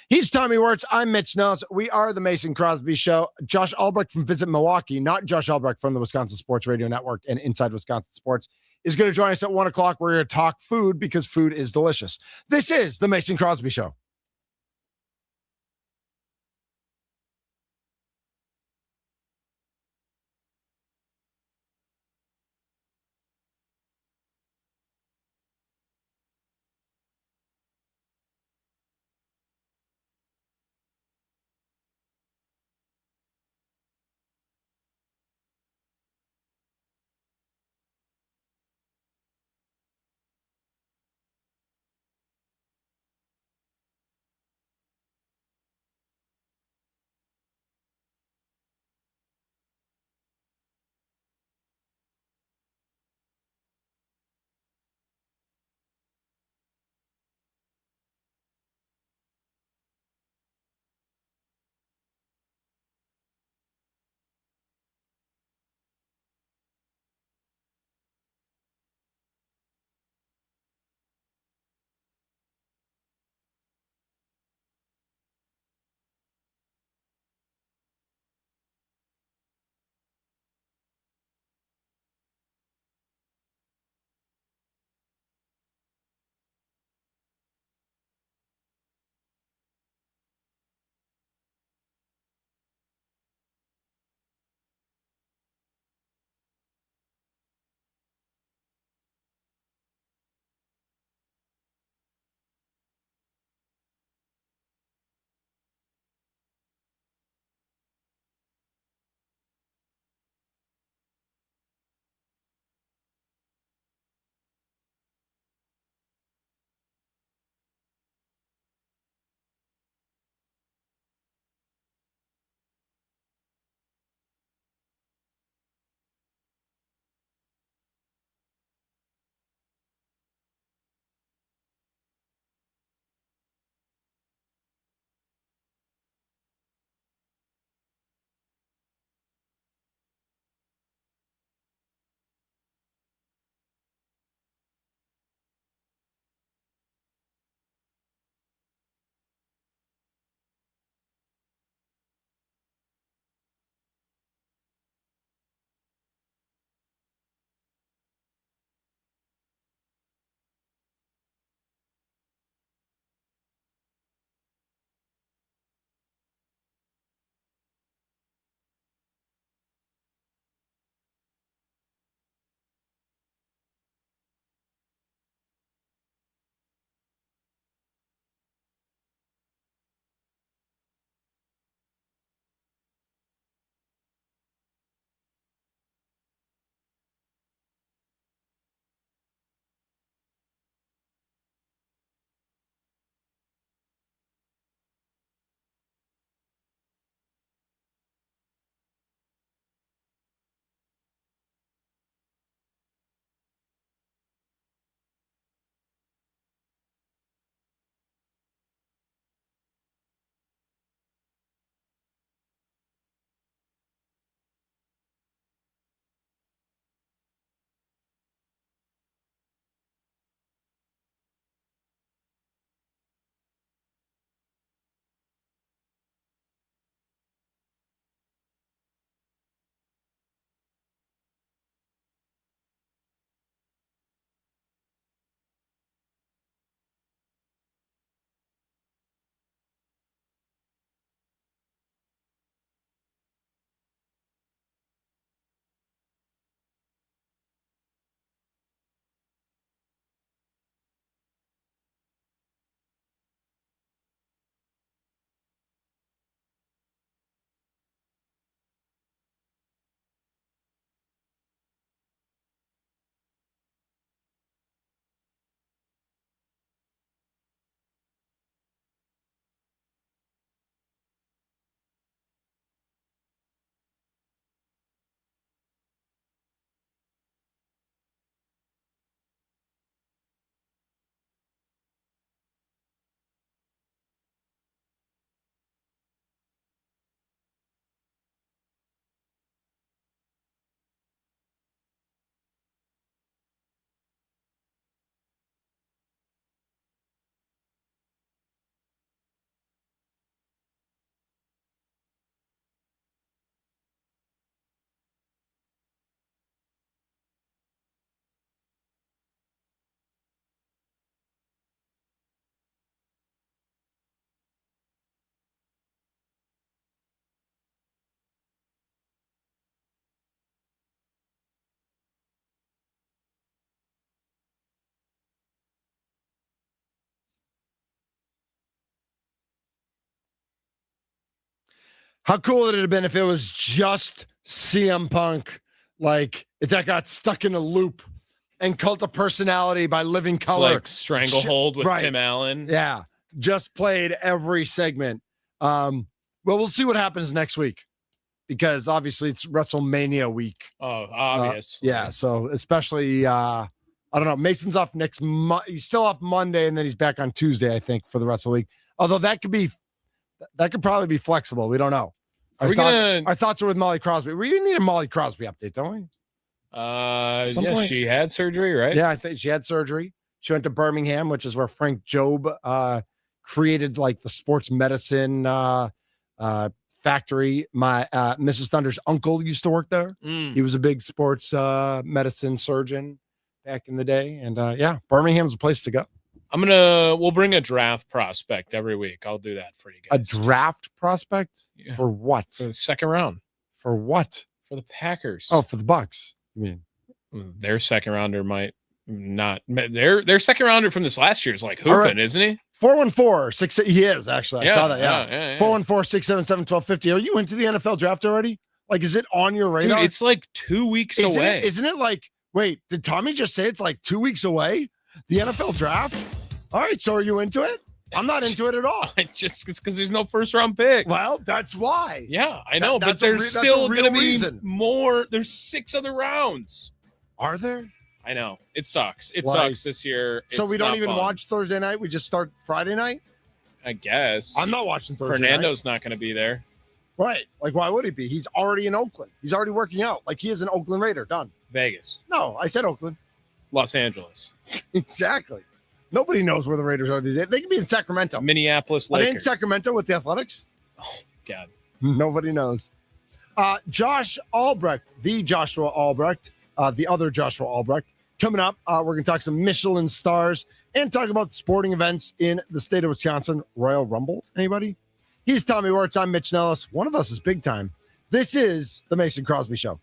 He's Tommy Wirtz. I'm Mitch Nellis. We are the Mason Crosby Show. Josh Albrecht from Visit Milwaukee, not Josh Albrecht from the Wisconsin Sports Radio Network and Inside Wisconsin Sports, is going to join us at 1 o'clock. We're going to talk food because food is delicious. This is the Mason Crosby Show. How cool would it have been if it was just CM Punk, like if that got stuck in a loop and Cult of Personality by Living It's Color. like Stranglehold with Right. Tim Allen. Yeah, just played every segment. Well, we'll see what happens next week because obviously it's WrestleMania week. Oh, obvious. Yeah, so especially, I don't know. Mason's off he's still off Monday, and then he's back on Tuesday, I think, for the rest of the week. Although that could probably be flexible. We don't know. Our thoughts are with Molly Crosby. We need a Molly Crosby update, don't we? Yeah, she had surgery, right? Yeah, I think she had surgery. She went to Birmingham, which is where Frank Jobe created like the sports medicine factory. My Mrs. Thunder's uncle used to work there. He was a big sports medicine surgeon back in the day. And yeah, Birmingham's a place to go. We'll bring a draft prospect every week. I'll do that for you guys. A draft prospect? Yeah. For what? For the second round. For what? For the Packers. Oh, for the Bucks. You mean their second rounder might not. Their second rounder from this last year is like hooping, right. Isn't he? 414-6. He is actually. I saw that. Yeah. 414-677-1250. Are you into the NFL draft already? Like, is it on your radar? Dude, it's like 2 weeks away. Isn't it like? Wait, did Tommy just say it's like 2 weeks away? The NFL draft. All right, so are you into it? I'm not into it at all. It's because there's no first round pick. Well, that's why. Yeah, I know, but there's still going to be more. There's 6 other rounds. Are there? I know. It sucks. It sucks this year. So we don't even watch Thursday night? We just start Friday night? I guess. I'm not watching Thursday Fernando's night. Not going to be there. Right. Like, why would he be? He's already in Oakland. He's already working out. Like, he is an Oakland Raider. Done. Vegas. No, I said Oakland. Los Angeles. Exactly. Nobody knows where the Raiders are these days. They could be in Sacramento. Minneapolis Lakers. Are they in Lakers. Sacramento with the Athletics? Oh, God. Nobody knows. Josh Albrecht, the Joshua Albrecht, the other Joshua Albrecht. Coming up, we're going to talk some Michelin stars and talk about sporting events in the state of Wisconsin. Royal Rumble, anybody? He's Tommy Wirtz. I'm Mitch Nellis. One of us is big time. This is the Mason Crosby Show.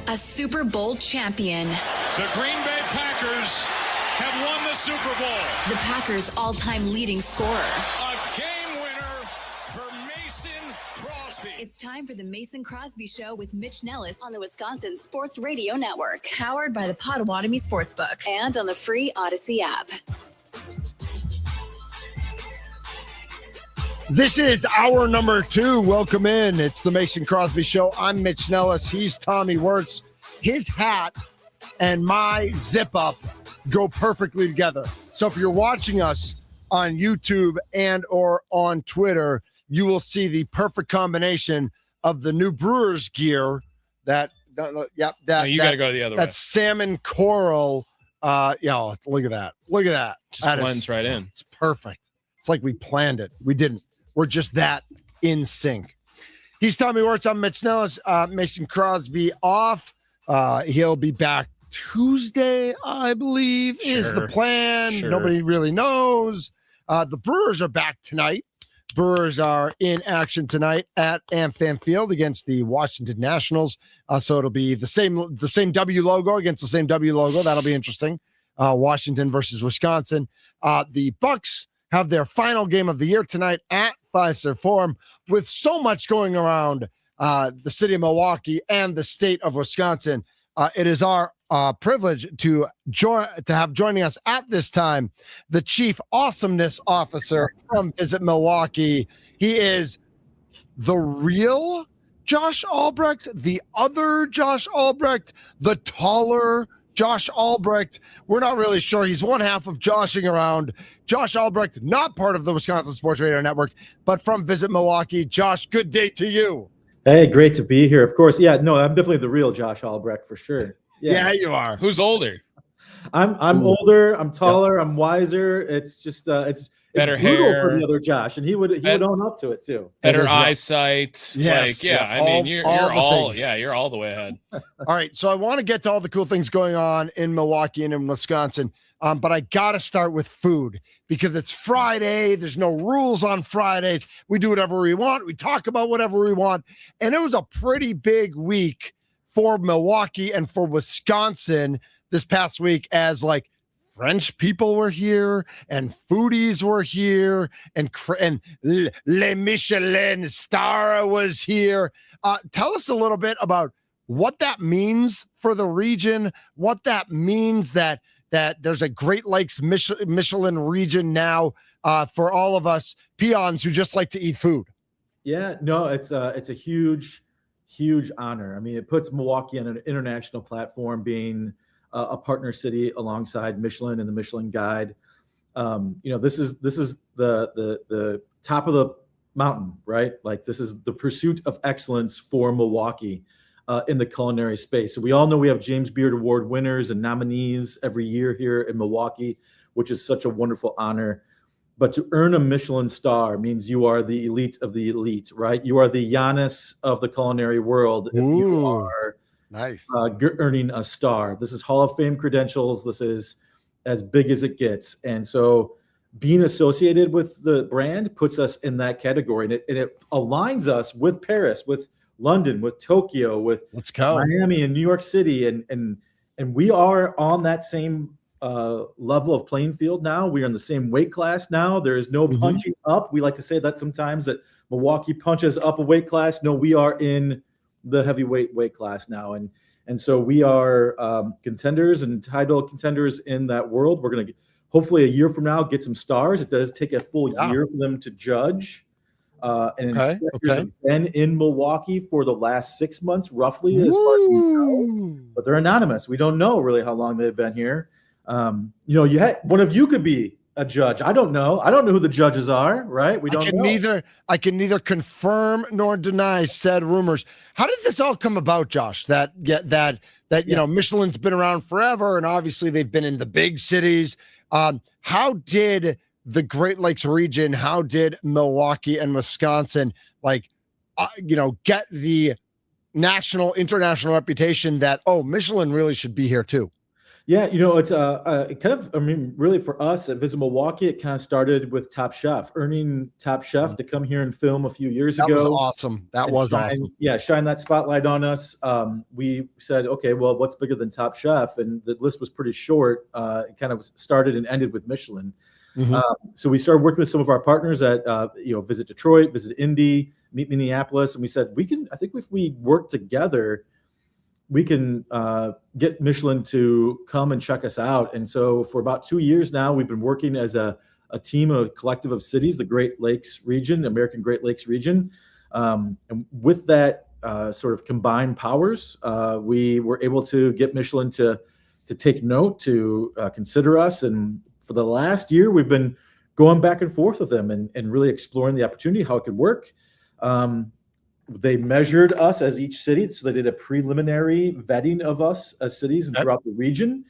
A Super Bowl champion. The Green Bay Packers have won the Super Bowl. The Packers' all-time leading scorer. A game winner for Mason Crosby. It's time for the Mason Crosby Show with Mitch Nellis on the Wisconsin Sports Radio Network, powered by the Potawatomi Sportsbook and on the free Odyssey app. This is hour number 2. Welcome in. It's the Mason Crosby Show. I'm Mitch Nellis. He's Tommy Wirtz. His hat and my zip up go perfectly together. So if you're watching us on YouTube and or on Twitter, you will see the perfect combination of the new Brewers gear that No, you got to go the other way. that salmon coral. Look at that. Look at that. Just That blends right in. It's perfect. It's like we planned it. We didn't. We're just that in sync. He's Tommy Wirtz. I'm Mitch Nellis. Mason Crosby off. He'll be back Tuesday, I believe, is the plan. Sure. Nobody really knows. The Brewers are back tonight. Brewers are in action tonight at AmFam Field against the Washington Nationals. So it'll be the same W logo against the same W logo. That'll be interesting. Washington versus Wisconsin. The Bucks have their final game of the year tonight at Fiserv Forum. With so much going around the city of Milwaukee and the state of Wisconsin, it is our privilege to have joining us at this time the Chief Awesomeness Officer from Visit Milwaukee. He is the real Josh Albrecht, the other Josh Albrecht, the taller Josh Albrecht. We're not really sure. He's one half of joshing around. Josh Albrecht, not part of the Wisconsin Sports Radio Network, but from Visit Milwaukee. Josh, good day to you. Hey, great to be here. Of course. Yeah, no, I'm definitely the real Josh Albrecht for sure. Yeah, you are. Who's older? I'm older, I'm taller, I'm wiser. It's just it's Better brutal hair. for the other Josh, and he would own up to it too. Better is right. eyesight. Yes, I mean, you're all the all things. you're all the way ahead. All right, so I want to get to all the cool things going on in Milwaukee and in Wisconsin, but I got to start with food because it's Friday. There's no rules on Fridays. We do whatever we want. We talk about whatever we want, and it was a pretty big week for Milwaukee and for Wisconsin this past week as like French people were here and foodies were here and Le Michelin star was here. Tell us a little bit about what that means for the region, what that means that there's a Great Lakes Michelin region now for all of us peons who just like to eat food. Yeah, no, it's a huge honor. I mean, it puts Milwaukee on an international platform, being a partner city alongside Michelin and the Michelin Guide. This is the top of the mountain, right? Like this is the pursuit of excellence for Milwaukee in the culinary space. So we all know we have James Beard Award winners and nominees every year here in Milwaukee, which is such a wonderful honor. But to earn a Michelin star means you are the elite of the elite, right? You are the Giannis of the culinary world if you are nice earning a star. This is Hall of Fame credentials. This is as big as it gets. And so being associated with the brand puts us in that category. And it aligns us with Paris, with London, with Tokyo, with Let's go. Miami and New York City. And we are on that same level of playing field now. We are in the same weight class now. There is no punching up. We like to say that sometimes, that Milwaukee punches up a weight class. No, we are in the heavyweight weight class now. And so we are contenders and title contenders in that world. We're going to hopefully a year from now get some stars. It does take a full year for them to judge. And inspectors have been in Milwaukee for the last 6 months, roughly, as far as we know. But they're anonymous. We don't know really how long they've been here. You had one of you could be a judge. I don't know who the judges are, right? We don't know. I can neither confirm nor deny said rumors. How did this all come about, Josh? That Michelin's been around forever, and obviously they've been in the big cities. How did the Great Lakes region, how did Milwaukee and Wisconsin get the international reputation that Michelin really should be here too? Yeah, it's it kind of, I mean, really for us at Visit Milwaukee, it kind of started with Top Chef, earning Top Chef to come here and film a few years That ago. was awesome. That was awesome. Yeah, shine that spotlight on us. We said, okay, well, what's bigger than Top Chef? And the list was pretty short. It kind of started and ended with Michelin. Mhm. So we started working with some of our partners at Visit Detroit, Visit Indy, Meet Minneapolis, and we said I think if we work together, we can get Michelin to come and check us out. And so for about 2 years now, we've been working as a team, a collective of cities, the Great Lakes region, American Great Lakes region. And with that sort of combined powers, we were able to get Michelin to take note, to consider us. And for the last year, we've been going back and forth with them and really exploring the opportunity, how it could work. They measured us as each city, so they did a preliminary vetting of us as cities and throughout the region.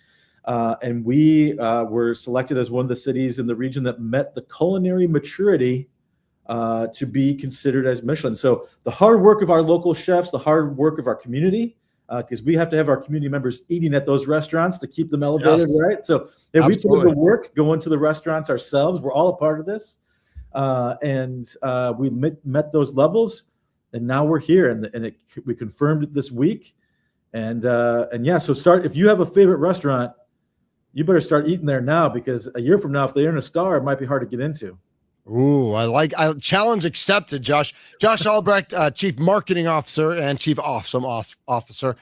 And we were selected as one of the cities in the region that met the culinary maturity to be considered as Michelin. So the hard work of our local chefs, the hard work of our community, because we have to have our community members eating at those restaurants to keep them elevated, right? So if we put in the work, going to the restaurants ourselves, we're all a part of this. And we met those levels. And now we're here, and we confirmed it this week, and yeah. So if you have a favorite restaurant, you better start eating there now, because a year from now, if they earn a star, it might be hard to get into. Ooh, I challenge accepted, Josh. Josh Albrecht, Chief Marketing Officer and Chief Awesome Officer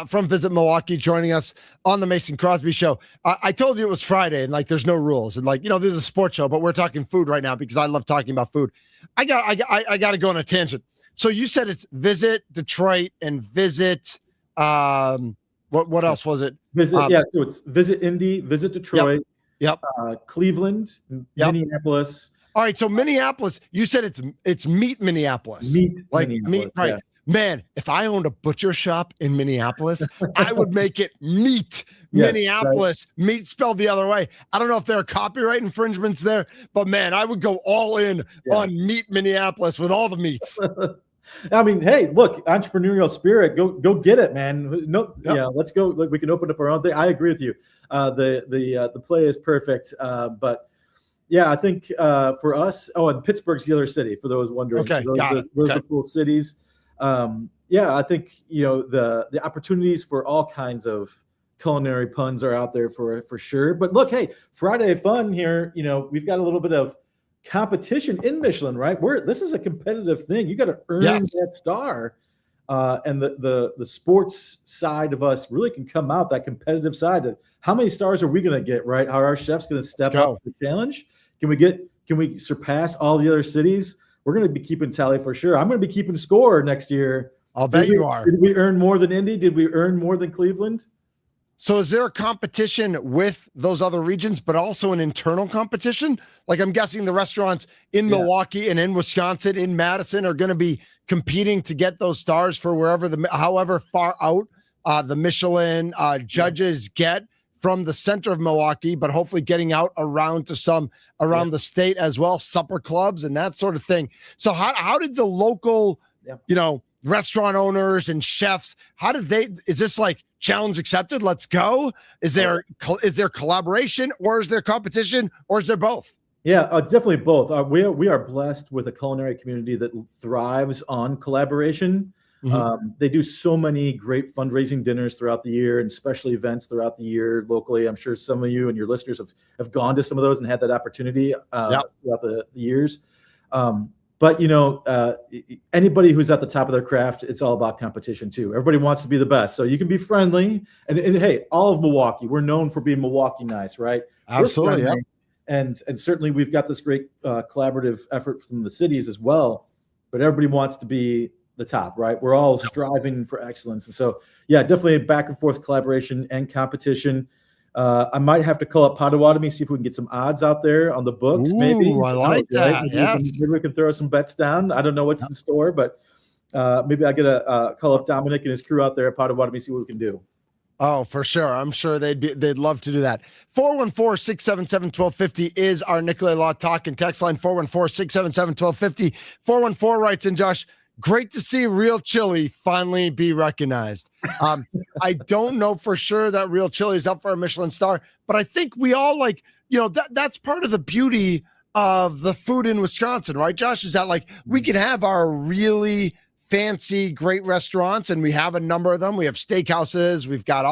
from Visit Milwaukee, joining us on the Mason Crosby Show. I told you it was Friday, and there's no rules, and this is a sports show, but we're talking food right now because I love talking about food. I got to go on a tangent. So you said it's Visit Detroit and Visit, what else was it? So it's Visit Indy, Visit Detroit, Cleveland, Minneapolis. All right, so Minneapolis, you said it's Meet Minneapolis. Meet, right? Yeah. Man, if I owned a butcher shop in Minneapolis, I would make it Meet Minneapolis, right. Meat spelled the other way. I don't know if there are copyright infringements there, but man, I would go all in on Meet Minneapolis with all the meats. I mean, hey, look, entrepreneurial spirit, go get it, man. No, let's go. Look, we can open up our own thing. I agree with you. The play is perfect, but yeah, I think for us, and Pittsburgh's the other city for those wondering. Okay, so those are full cities. I think the opportunities for all kinds of culinary puns are out there for sure. But look, hey, Friday fun here. We've got a little bit of competition in Michelin, right? This is a competitive thing. You got to earn that star, and the sports side of us really can come out, that competitive side of how many stars are we going to get, right? How are our chefs going to step up the challenge? Can we surpass all the other cities? We're going to be keeping tally for sure. I'm going to be keeping score next year. I'll bet you are. Did we earn more than Indy? Did we earn more than Cleveland? So is there a competition with those other regions, but also an internal competition? Like, I'm guessing the restaurants in Milwaukee and in Wisconsin, in Madison, are going to be competing to get those stars for however far out the Michelin judges get from the center of Milwaukee, but hopefully getting out around to some around the state as well, supper clubs and that sort of thing. So how did the local, restaurant owners and chefs, is this like challenge accepted, let's go? Is there collaboration, or is there competition, or is there both? Yeah, it's definitely both. We are blessed with a culinary community that thrives on collaboration. Mm-hmm. They do so many great fundraising dinners throughout the year and special events throughout the year locally. I'm sure some of you and your listeners have gone to some of those and had that opportunity throughout the years. But anybody who's at the top of their craft, it's all about competition too. Everybody wants to be the best, so you can be friendly. And hey, all of Milwaukee, we're known for being Milwaukee nice, right? Absolutely, yeah. And certainly we've got this great collaborative effort from the cities as well. But everybody wants to be the top, right? We're all striving for excellence, and so definitely back and forth collaboration and competition. I might have to call up Potawatomi, see if we can get some odds out there on the books. Ooh, maybe I like that. Right? Yes, maybe we can throw some bets down. I don't know what's in store, but maybe I get a call up Dominic and his crew out there at Potawatomi, see what we can do. Oh, for sure. I'm sure they'd love to do that. 414-677-1250 is our Nicolay Law Talk and text line. 414-677-1250. 414 writes in, Josh, great to see Real Chili finally be recognized. I don't know for sure that Real Chili is up for a Michelin star, but I think we all that's part of the beauty of the food in Wisconsin, right, Josh? Is that we can have our really fancy, great restaurants, and we have a number of them. We have steakhouses. We've got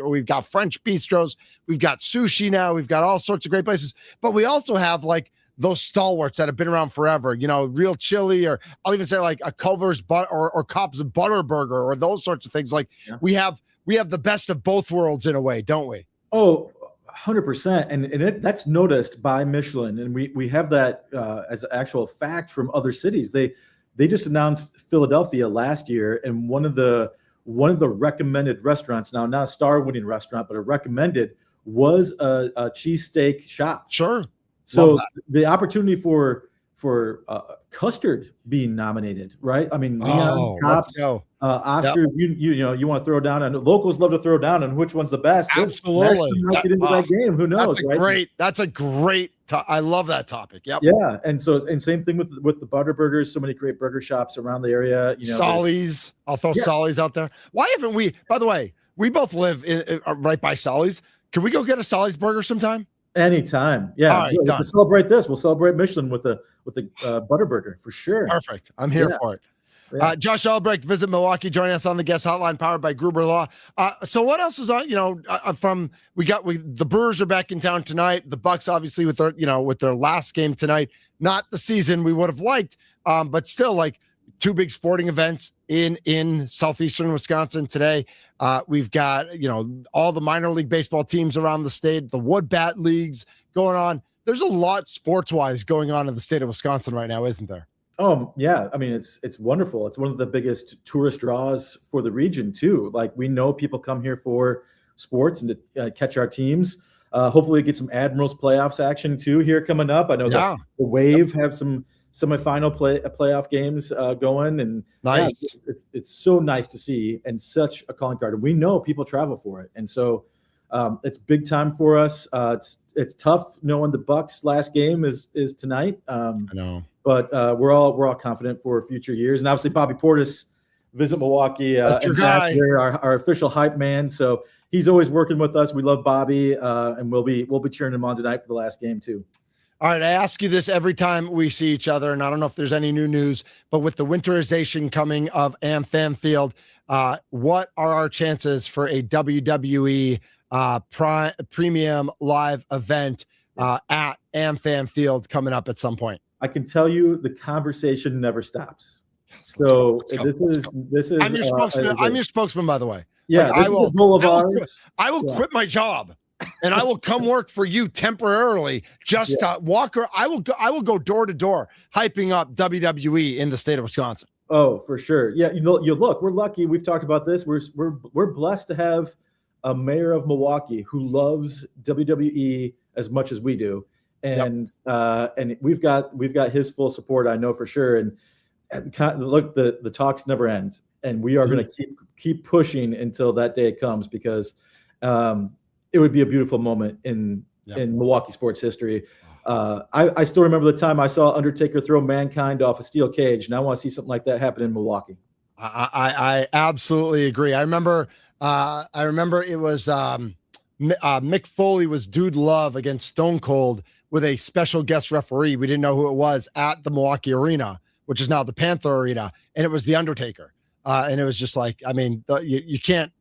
we've got French bistros. We've got sushi now. We've got all sorts of great places, but we also have those stalwarts that have been around forever, Real Chili, or I'll even say a Culver's or Cobb's Butter Burger, or those sorts of things. We have the best of both worlds in a way, don't we? Oh, 100%. And that's noticed by Michelin. And we have that as an actual fact from other cities. They just announced Philadelphia last year, and one of the recommended restaurants, now not a star-winning restaurant, but a recommended, was a cheesesteak shop. Sure. So the opportunity for custard being nominated, right? I mean, Leon's, Cops, Oscars. Yep. You want to throw down, and locals love to throw down on which one's the best. Absolutely. Might get into that game. Who knows? That's a great. I love that topic. Yep. Yeah, and same thing with the Butter Burgers. So many great burger shops around the area. Solly's. I'll throw Solly's out there. Why haven't we? By the way, we both live right by Solly's. Can we go get a Solly's burger sometime? Anytime. Yeah. All right, to celebrate this, we'll celebrate Michelin with the Butter Burger for sure. Perfect. I'm here for it. Yeah. Josh Albrecht, Visit Milwaukee, joining us on the guest hotline powered by Gruber Law. So what else is on? The Brewers are back in town tonight. The Bucks, obviously, with their last game tonight, not the season we would have liked, but still two big sporting events in southeastern Wisconsin today. We've got all the minor league baseball teams around the state, the wood bat leagues going on. There's a lot sports wise going on in the state of Wisconsin right now, isn't there? Oh yeah, I mean it's wonderful. It's one of the biggest tourist draws for the region too. We know people come here for sports and to catch our teams. Hopefully get some Admirals playoffs action too here coming up. I know the Wave have some semifinal playoff games going, and nice. It's so nice to see, and such a calling card. And we know people travel for it, and so it's big time for us. It's tough knowing the Bucks' last game is tonight. I know. But we're all confident for future years, and obviously Bobby Portis, Visit Milwaukee, that's your guy, our official hype man. So he's always working with us. We love Bobby, and we'll be cheering him on tonight for the last game too. All right, I ask you this every time we see each other, and I don't know if there's any new news, but with the winterization coming of AmFam Field, what are our chances for a WWE premium live event at AmFam Field coming up at some point? I can tell you the conversation never stops. So this is. I'm your spokesman. I'm your spokesman, by the way. Yeah, I will. I will Yeah. quit my job, and I will come work for you temporarily. Just walk. I will go door to door, hyping up WWE in the state of Wisconsin. Oh, for sure. Yeah, you look. We're lucky. We've talked about this. We're blessed to have a mayor of Milwaukee who loves WWE as much as we do. And we've got his full support, I know for sure. And look, the talks never end, and we are going to keep pushing until that day comes, because it would be a beautiful moment in Milwaukee sports history. I still remember the time I saw Undertaker throw Mankind off a steel cage, and I want to see something like that happen in Milwaukee. I absolutely agree. I remember it was Mick Foley was Dude Love against Stone Cold with a special guest referee. We didn't know who it was at the Milwaukee Arena, which is now the Panther Arena, and it was the Undertaker. And it was just you can't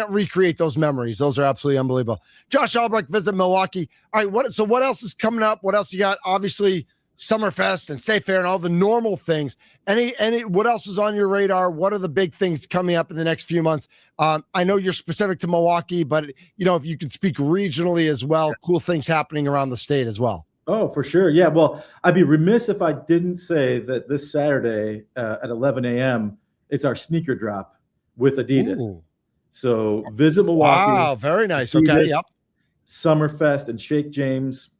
recreate those memories. Those are absolutely unbelievable. Josh Albrecht, Visit Milwaukee. All right, what else is coming up? What else you got? Obviously, Summerfest and State Fair and all the normal things. What else is on your radar? What are the big things coming up in the next few months? I know you're specific to Milwaukee, but if you can speak regionally as well, cool things happening around the state as well. Oh, for sure. Yeah. Well, I'd be remiss if I didn't say that this Saturday at 11 a.m., it's our sneaker drop with Adidas. Ooh. So Visit Milwaukee. Wow, very nice. Adidas, Okay, yep. Summerfest and Shake James.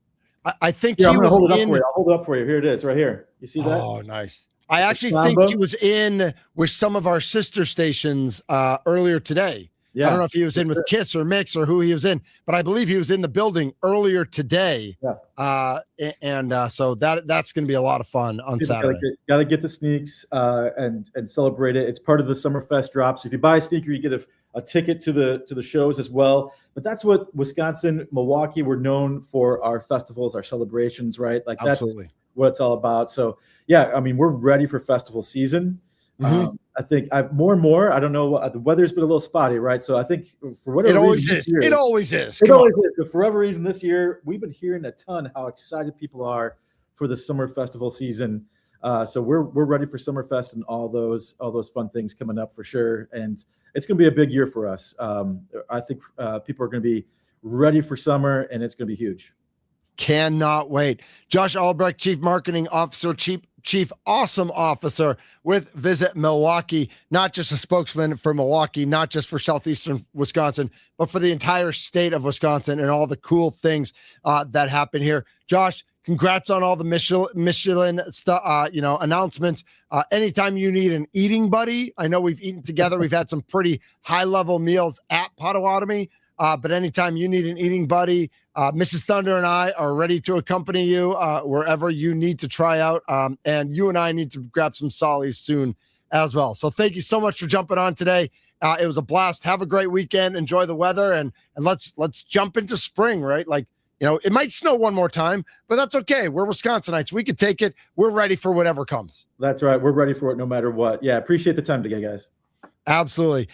I think Here, he was hold in. I'll hold it up for you. Here it is, right here. You see that? Oh, nice. I actually think he was in with some of our sister stations earlier today. Yeah, I don't know if he was in with sure. Kiss or Mix or who he was in, but I believe he was in the building earlier today. Yeah. So that's going to be a lot of fun on Saturday. Gotta get the sneaks and celebrate it. It's part of the Summerfest drop. So if you buy a sneaker, you get a ticket to the shows as well. But that's what Wisconsin, Milwaukee, we're known for our festivals, our celebrations, right? Like Absolutely. That's what it's all about. So yeah, I mean, we're ready for festival season. Mm-hmm. I think more and more. I don't know. The weather's been a little spotty, right? So I think for whatever reason, it always is. It always is. But for whatever reason, this year we've been hearing a ton how excited people are for the summer festival season. So we're ready for Summerfest and all those fun things coming up for sure. And it's going to be a big year for us. I think people are going to be ready for summer, and it's going to be huge. Cannot wait. Josh Albrecht, Chief Marketing Officer, Chief Awesome Officer with Visit Milwaukee, not just a spokesman for Milwaukee, not just for Southeastern Wisconsin, but for the entire state of Wisconsin and all the cool things that happen here. Josh, congrats on all the Michelin stuff, announcements. Anytime you need an eating buddy, I know we've eaten together. We've had some pretty high-level meals at Potawatomi. But anytime you need an eating buddy, Mrs. Thunder and I are ready to accompany you wherever you need to try out. And you and I need to grab some Sollies soon as well. So thank you so much for jumping on today. It was a blast. Have a great weekend. Enjoy the weather, and let's jump into spring, right? Like, it might snow one more time, but that's okay. We're Wisconsinites. We can take it. We're ready for whatever comes. That's right. We're ready for it no matter what. Yeah, appreciate the time today, guys. Absolutely.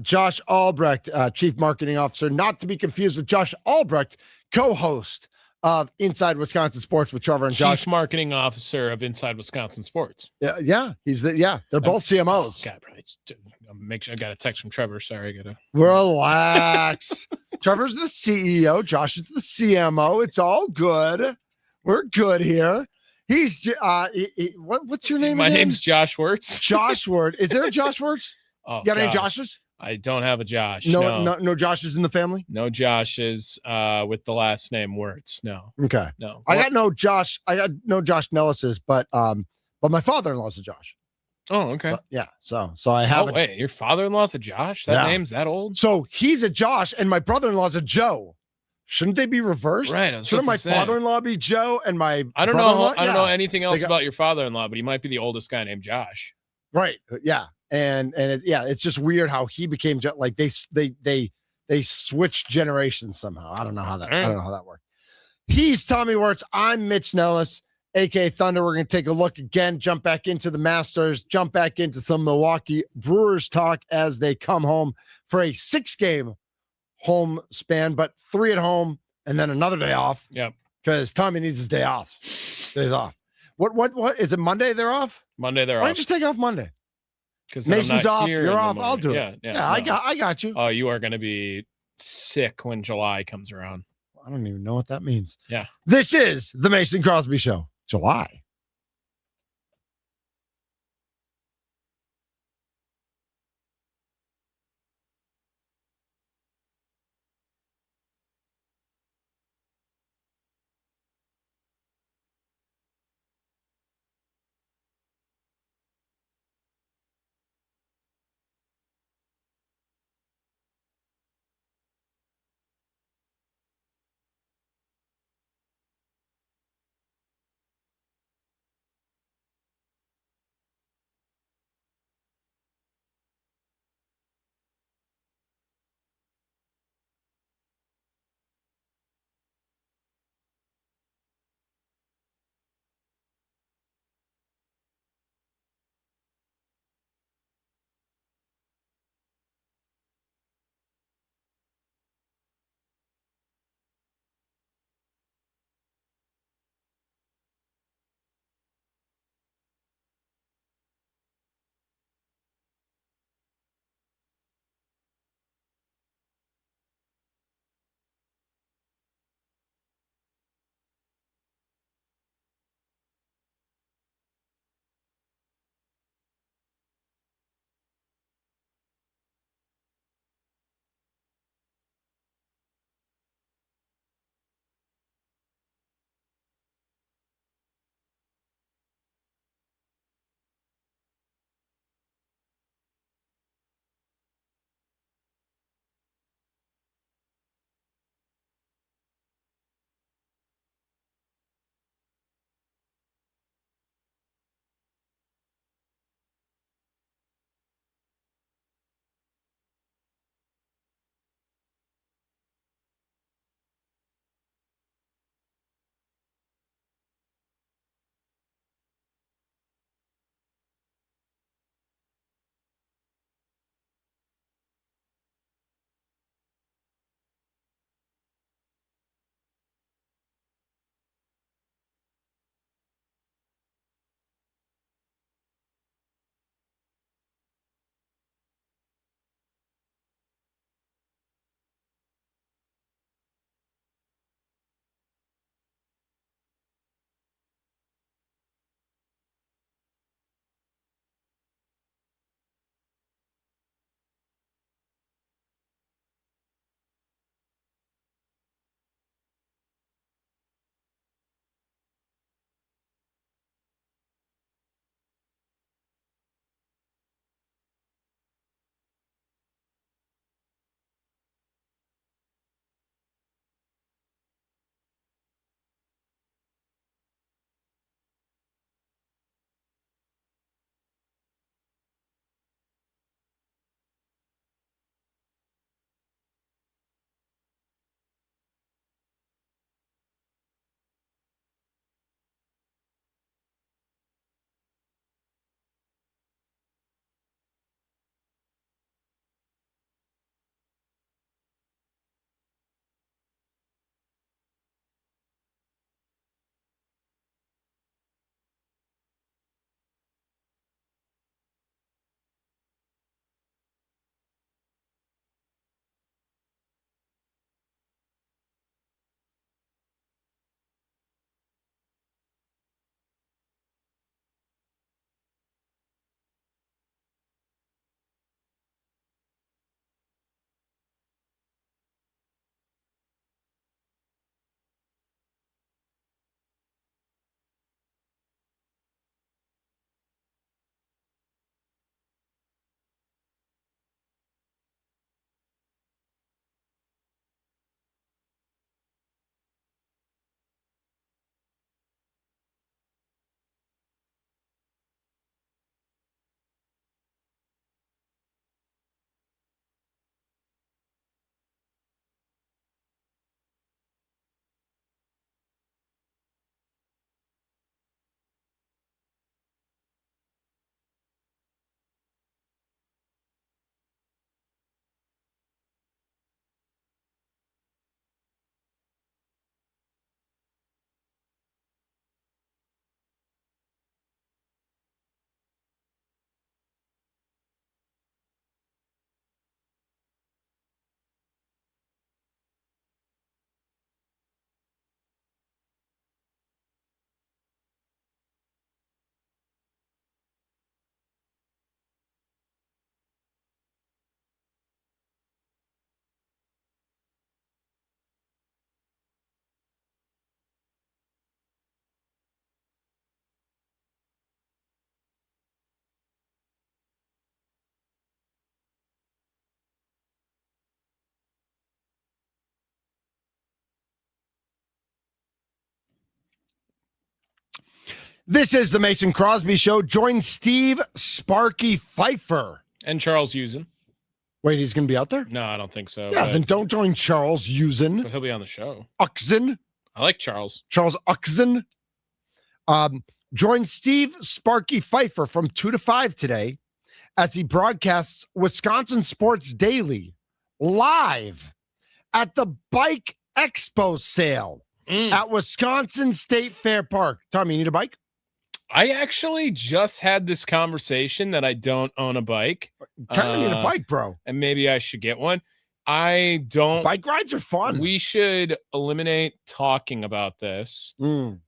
Josh Albrecht, Chief Marketing Officer, not to be confused with Josh Albrecht, co-host of Inside Wisconsin Sports with Trevor and Josh. Chief Marketing Officer of Inside Wisconsin Sports. Yeah. They're both CMOs. God, probably make sure I got a text from Trevor. Sorry, I gotta relax. Trevor's the CEO. Josh is the CMO. It's all good. We're good here. He's what's your name? My again? name's Josh Wirtz. Josh Wirtz. Is there a Josh Wirtz? Oh, you got any Joshes? I don't have a Josh. No Joshes in the family? No Joshes with the last name Wirtz. No. Okay. No. I got no Josh Nellis's, but my father-in-law's a Josh. Oh, okay. So I have wait, your father-in-law's a Josh? That name's that old? So he's a Josh and my brother-in-law's a Joe. Shouldn't they be reversed? Right. Shouldn't my father-in-law be Joe and my I don't know anything else about your father-in-law, but he might be the oldest guy named Josh. Right. Yeah. And it's just weird how he became like they switched generations somehow. I don't know how that worked. He's Tommy Wirtz. I'm Mitch Nellis, aka Thunder. We're gonna take a look again, jump back into the Masters, jump back into some Milwaukee Brewers talk as they come home for a 6-game home span, but 3 at home and then another day off. Yep. Because Tommy needs his days off. What is it? Monday they're off? Monday they're off. Why don't you just take off Monday? Because Mason's off, you're off. I'll do it. Yeah, no. I got you. Oh, you are going to be sick when July comes around. I don't even know what that means. Yeah. This is the Mason Crosby Show. July. This is the Mason Crosby Show. Join Steve Sparky Pfeiffer. And Charles Usen. Wait, he's going to be out there? No, I don't think so. Yeah, then don't join Charles Usen. But he'll be on the show. Uxen. I like Charles. Charles Uxen. Join Steve Sparky Pfeiffer from 2 to 5 today as he broadcasts Wisconsin Sports Daily live at the Bike Expo sale at Wisconsin State Fair Park. Tommy, you need a bike? I actually just had this conversation that I don't own a bike. Kind of need a bike, bro. And maybe I should get one. I don't. Bike rides are fun. We should eliminate talking about this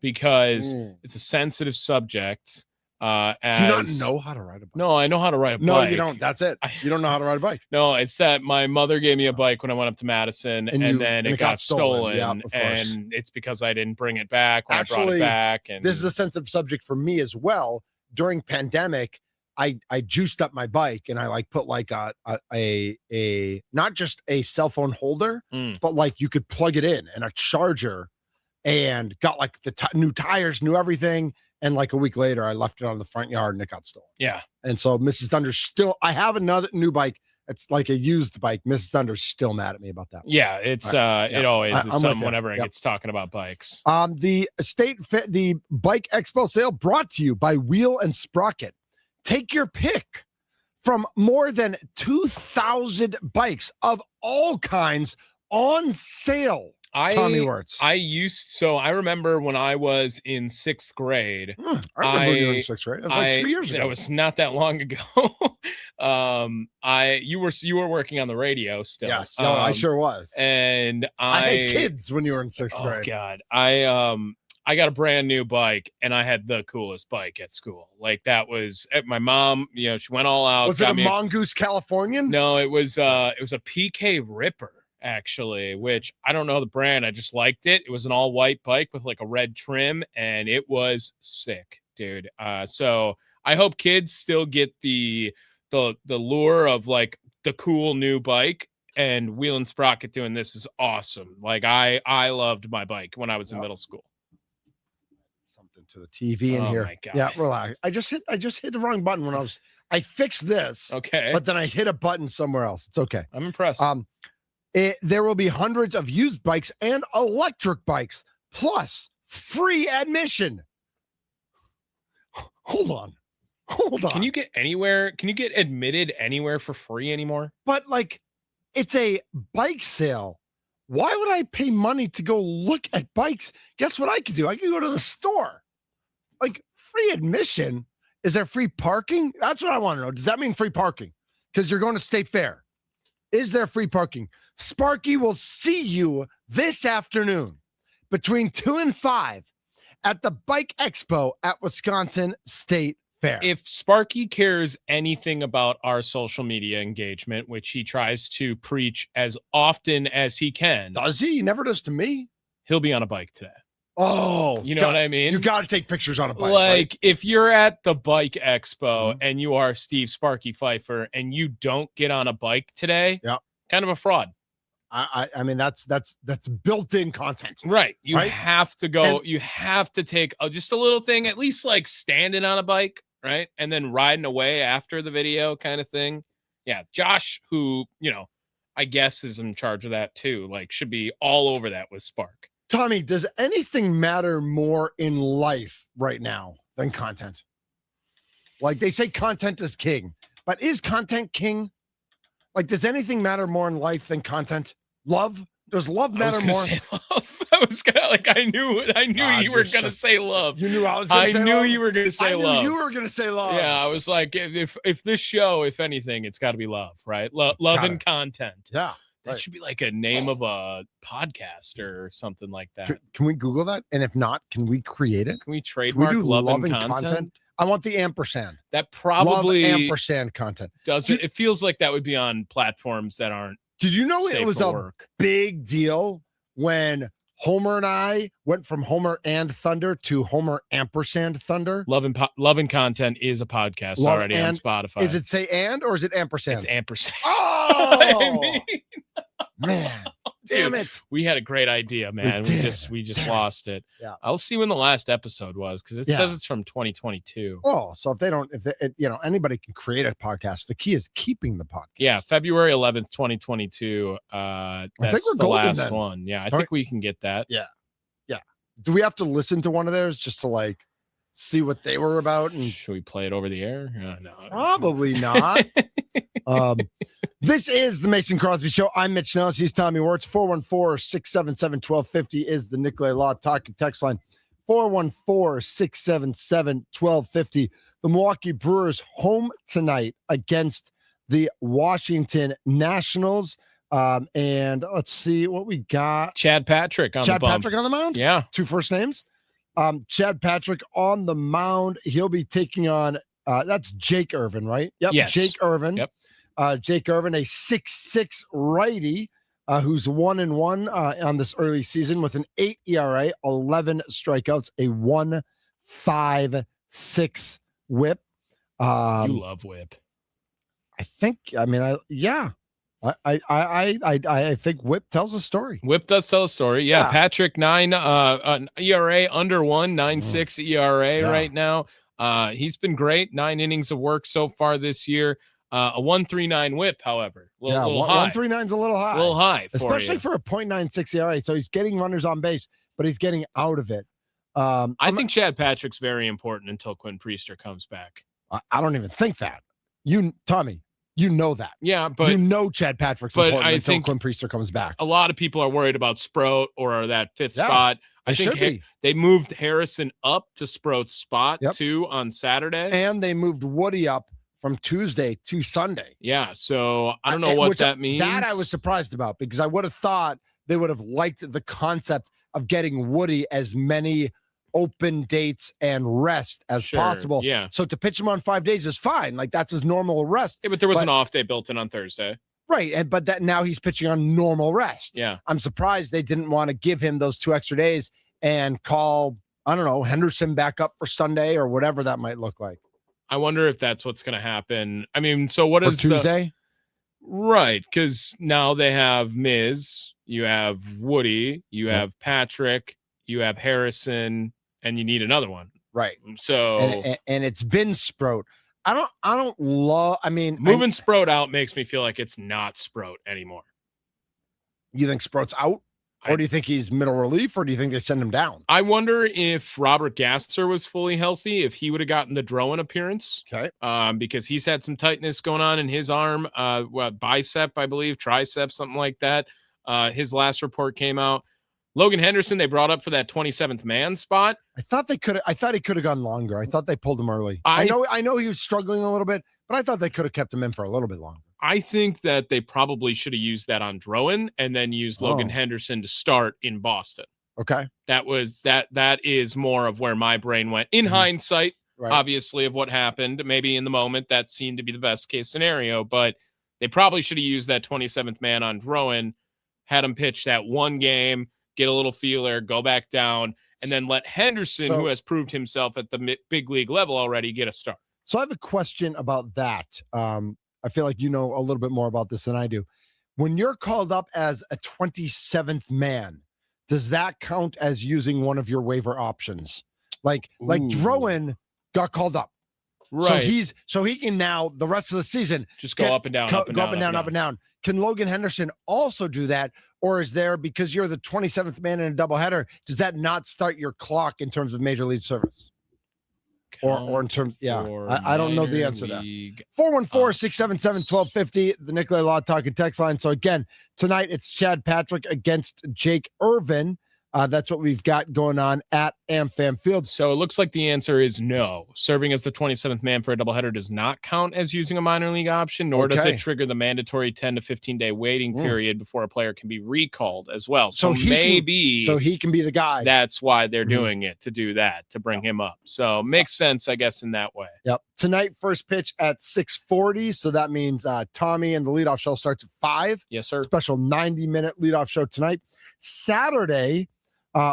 because it's a sensitive subject. Do you not know how to ride a bike? No, I know how to ride a bike. No, you don't. That's it. You don't know how to ride a bike. No, it's that my mother gave me a bike when I went up to Madison, and then it got stolen. Yeah, of course. And it's because I didn't bring it back when I brought Actually, it back. And this is a sensitive subject for me as well. During pandemic, I juiced up my bike and I like put like a not just a cell phone holder, but like you could plug it in and a charger, and got like the new tires, new everything. And like a week later, I left it on the front yard and it got stolen. Yeah. And so Mrs. Thunder's still, I have another new bike. It's like a used bike. Mrs. Thunder's still mad at me about that. Yeah. It's, it always is something whenever it gets talking about bikes. The Bike Expo sale brought to you by Wheel and Sprocket. Take your pick from more than 2,000 bikes of all kinds on sale. Tommy Wirtz. I remember when I was in 6th grade. I remember you were in 6th grade. That was like 2 years ago. That was not that long ago. You were working on the radio still. Yes, I sure was. And I had kids when you were in 6th grade. Oh God, I got a brand new bike and I had the coolest bike at school. Like that was my mom. You know, she went all out. Was it a Mongoose Californian? No, it was a PK Ripper. Actually, which I don't know the brand. I just liked it. It was an all white bike with like a red trim, and it was sick, dude. So I hope kids still get the lure of like the cool new bike, and Wheel and Sprocket doing this is awesome. Like I loved my bike when I was in middle school. Something to the TV in here. My God. Yeah, relax. I just hit the wrong button when I fixed this. Okay. But then I hit a button somewhere else. It's okay. I'm impressed. There will be hundreds of used bikes and electric bikes, plus free admission. Hold on. Can you get anywhere? Can you get admitted anywhere for free anymore? But like, it's a bike sale. Why would I pay money to go look at bikes? Guess what I could do? I could go to the store. Like, free admission? Is there free parking? That's what I want to know. Does that mean free parking? Because you're going to State Fair. Is there free parking? Sparky will see you this afternoon between 2 and 5 at the Bike Expo at Wisconsin State Fair. If Sparky cares anything about our social media engagement, which he tries to preach as often as he can. Does he? He never does to me. He'll be on a bike today. Oh, you know what I mean? You got to take pictures on a bike. Like, right? if you're at the Bike Expo and you are Steve Sparky Pfeiffer and you don't get on a bike today, kind of a fraud. I mean, that's built-in content. Right. You have to go. You have to take just a little thing, at least like standing on a bike, right? And then riding away after the video kind of thing. Yeah. Josh, who, I guess is in charge of that too, like should be all over that with Spark. Tommy, does anything matter more in life right now than content? Like they say content is king, but is content king? Like, does anything matter more in life than content? Love? Does love matter more? Say love. I was gonna I knew you were gonna say love. You knew I was gonna say love? I knew you were gonna say love. You were gonna say love. Yeah, I was like, if this show, if anything, it's gotta be love, right? Love and content. Yeah. That should be like a name of a podcast or something like that. Can we Google that? And if not, can we create it? Can we trademark love and content? I want the ampersand. That probably love ampersand content. It feels like that would be on platforms that aren't. Did you know it was a big deal when Homer and I went from Homer and Thunder to Homer ampersand Thunder? Love and Content is a podcast already on Spotify. Is it say and or is it ampersand? It's ampersand. Oh, man. Damn it. We had a great idea, man. We just lost it. Yeah. I'll see when the last episode was because it says it's from 2022. Oh, so anybody can create a podcast. The key is keeping the podcast. Yeah, February 11th, 2022. That's I think we're the golden last then. one. Yeah, I think we can get that. Yeah. Do we have to listen to one of theirs just to like see what they were about? And should we play it over the air? No, probably not. This is the Mason Crosby Show. I'm Mitch Nellis. He's Tommy Wirtz. 414-677-1250 is the Nicolay Law talking text line. 414-677-1250. The Milwaukee Brewers home tonight against the Washington Nationals. And let's see what we got. Chad Patrick on the mound. Yeah. 2 first names. Chad Patrick on the mound. He'll be taking on that's Jake Irvin, right? Yep. Yes. Jake Irvin. Yep. Jake Irvin, a 6'6" righty who's 1-1 on this early season with an 8 ERA, 11 strikeouts, a 1.56 whip. You love whip. I think whip tells a story. Whip does tell a story. Yeah. Patrick 9 ERA under 1, 9.6 ERA right now. He's been great. 9 innings of work so far this year. A 1.39 whip, however, a little high. 1.39 is a little high. A little high, especially for a 0.96 ERA. So he's getting runners on base, but he's getting out of it. I think Chad Patrick's very important until Quinn Priester comes back. I don't even think that. Tommy, you know that. Yeah, but Chad Patrick's important until Quinn Priester comes back. A lot of people are worried about Sproat or that 5th spot. I think they moved Harrison up to Sproat's spot too on Saturday, and they moved Woody up from Tuesday to Sunday. Yeah, so I don't know what that means. That I was surprised about because I would have thought they would have liked the concept of getting Woody as many open dates and rest as possible. Yeah. So to pitch him on 5 days is fine. Like that's his normal rest. Yeah, but there was an off day built in on Thursday. Right. But that now he's pitching on normal rest. Yeah. I'm surprised they didn't want to give him those 2 extra days and call, I don't know, Henderson back up for Sunday or whatever that might look like. I wonder if that's what's going to happen. I mean, so what is Tuesday? Right, because now they have Miz, you have Woody, you have Patrick, you have Harrison, and you need another one. Right. So and it's been Sproat. I don't love. I mean, moving Sproat out makes me feel like it's not Sproat anymore. You think Sproat's out? Or do you think he's middle relief, or do you think they send him down? I wonder if Robert Gasser was fully healthy, if he would have gotten the Drowan appearance. Okay. Because he's had some tightness going on in his arm, bicep, I believe, tricep, something like that. His last report came out. Logan Henderson, they brought up for that 27th man spot. I thought he could have gone longer. I thought they pulled him early. I know he was struggling a little bit, but I thought they could have kept him in for a little bit longer. I think that they probably should have used that on Drowan and then used Logan Henderson to start in Boston. Okay. That is more of where my brain went. In hindsight, obviously, of what happened, maybe in the moment that seemed to be the best case scenario, but they probably should have used that 27th man on Drowan, had him pitch that one game, get a little feeler, go back down, and then let Henderson, who has proved himself at the big league level already, get a start. So I have a question about that. I feel like you know a little bit more about this than I do. When you're called up as a 27th man, does that count as using one of your waiver options? Like Drowan got called up. Right. So he can now the rest of the season just go up and down, up and down. Can Logan Henderson also do that? Or is there, because you're the 27th man in a doubleheader, does that not start your clock in terms of major league service? Or in terms, I don't know the answer to that. 414-677-1250, the Nicolay Law talking text line. So again, tonight it's Chad Patrick against Jake Irvin. That's what we've got going on at AmFam Field. So it looks like the answer is no. Serving as the 27th man for a doubleheader does not count as using a minor league option, nor does it trigger the mandatory 10 to 15-day waiting period before a player can be recalled as well. So he can be the guy. That's why they're doing it, to do that, to bring him up. So makes sense, I guess, in that way. Yep. Tonight, first pitch at 6:40. So that means Tommy and the leadoff show starts at 5. Yes, sir. Special 90-minute leadoff show tonight. Saturday,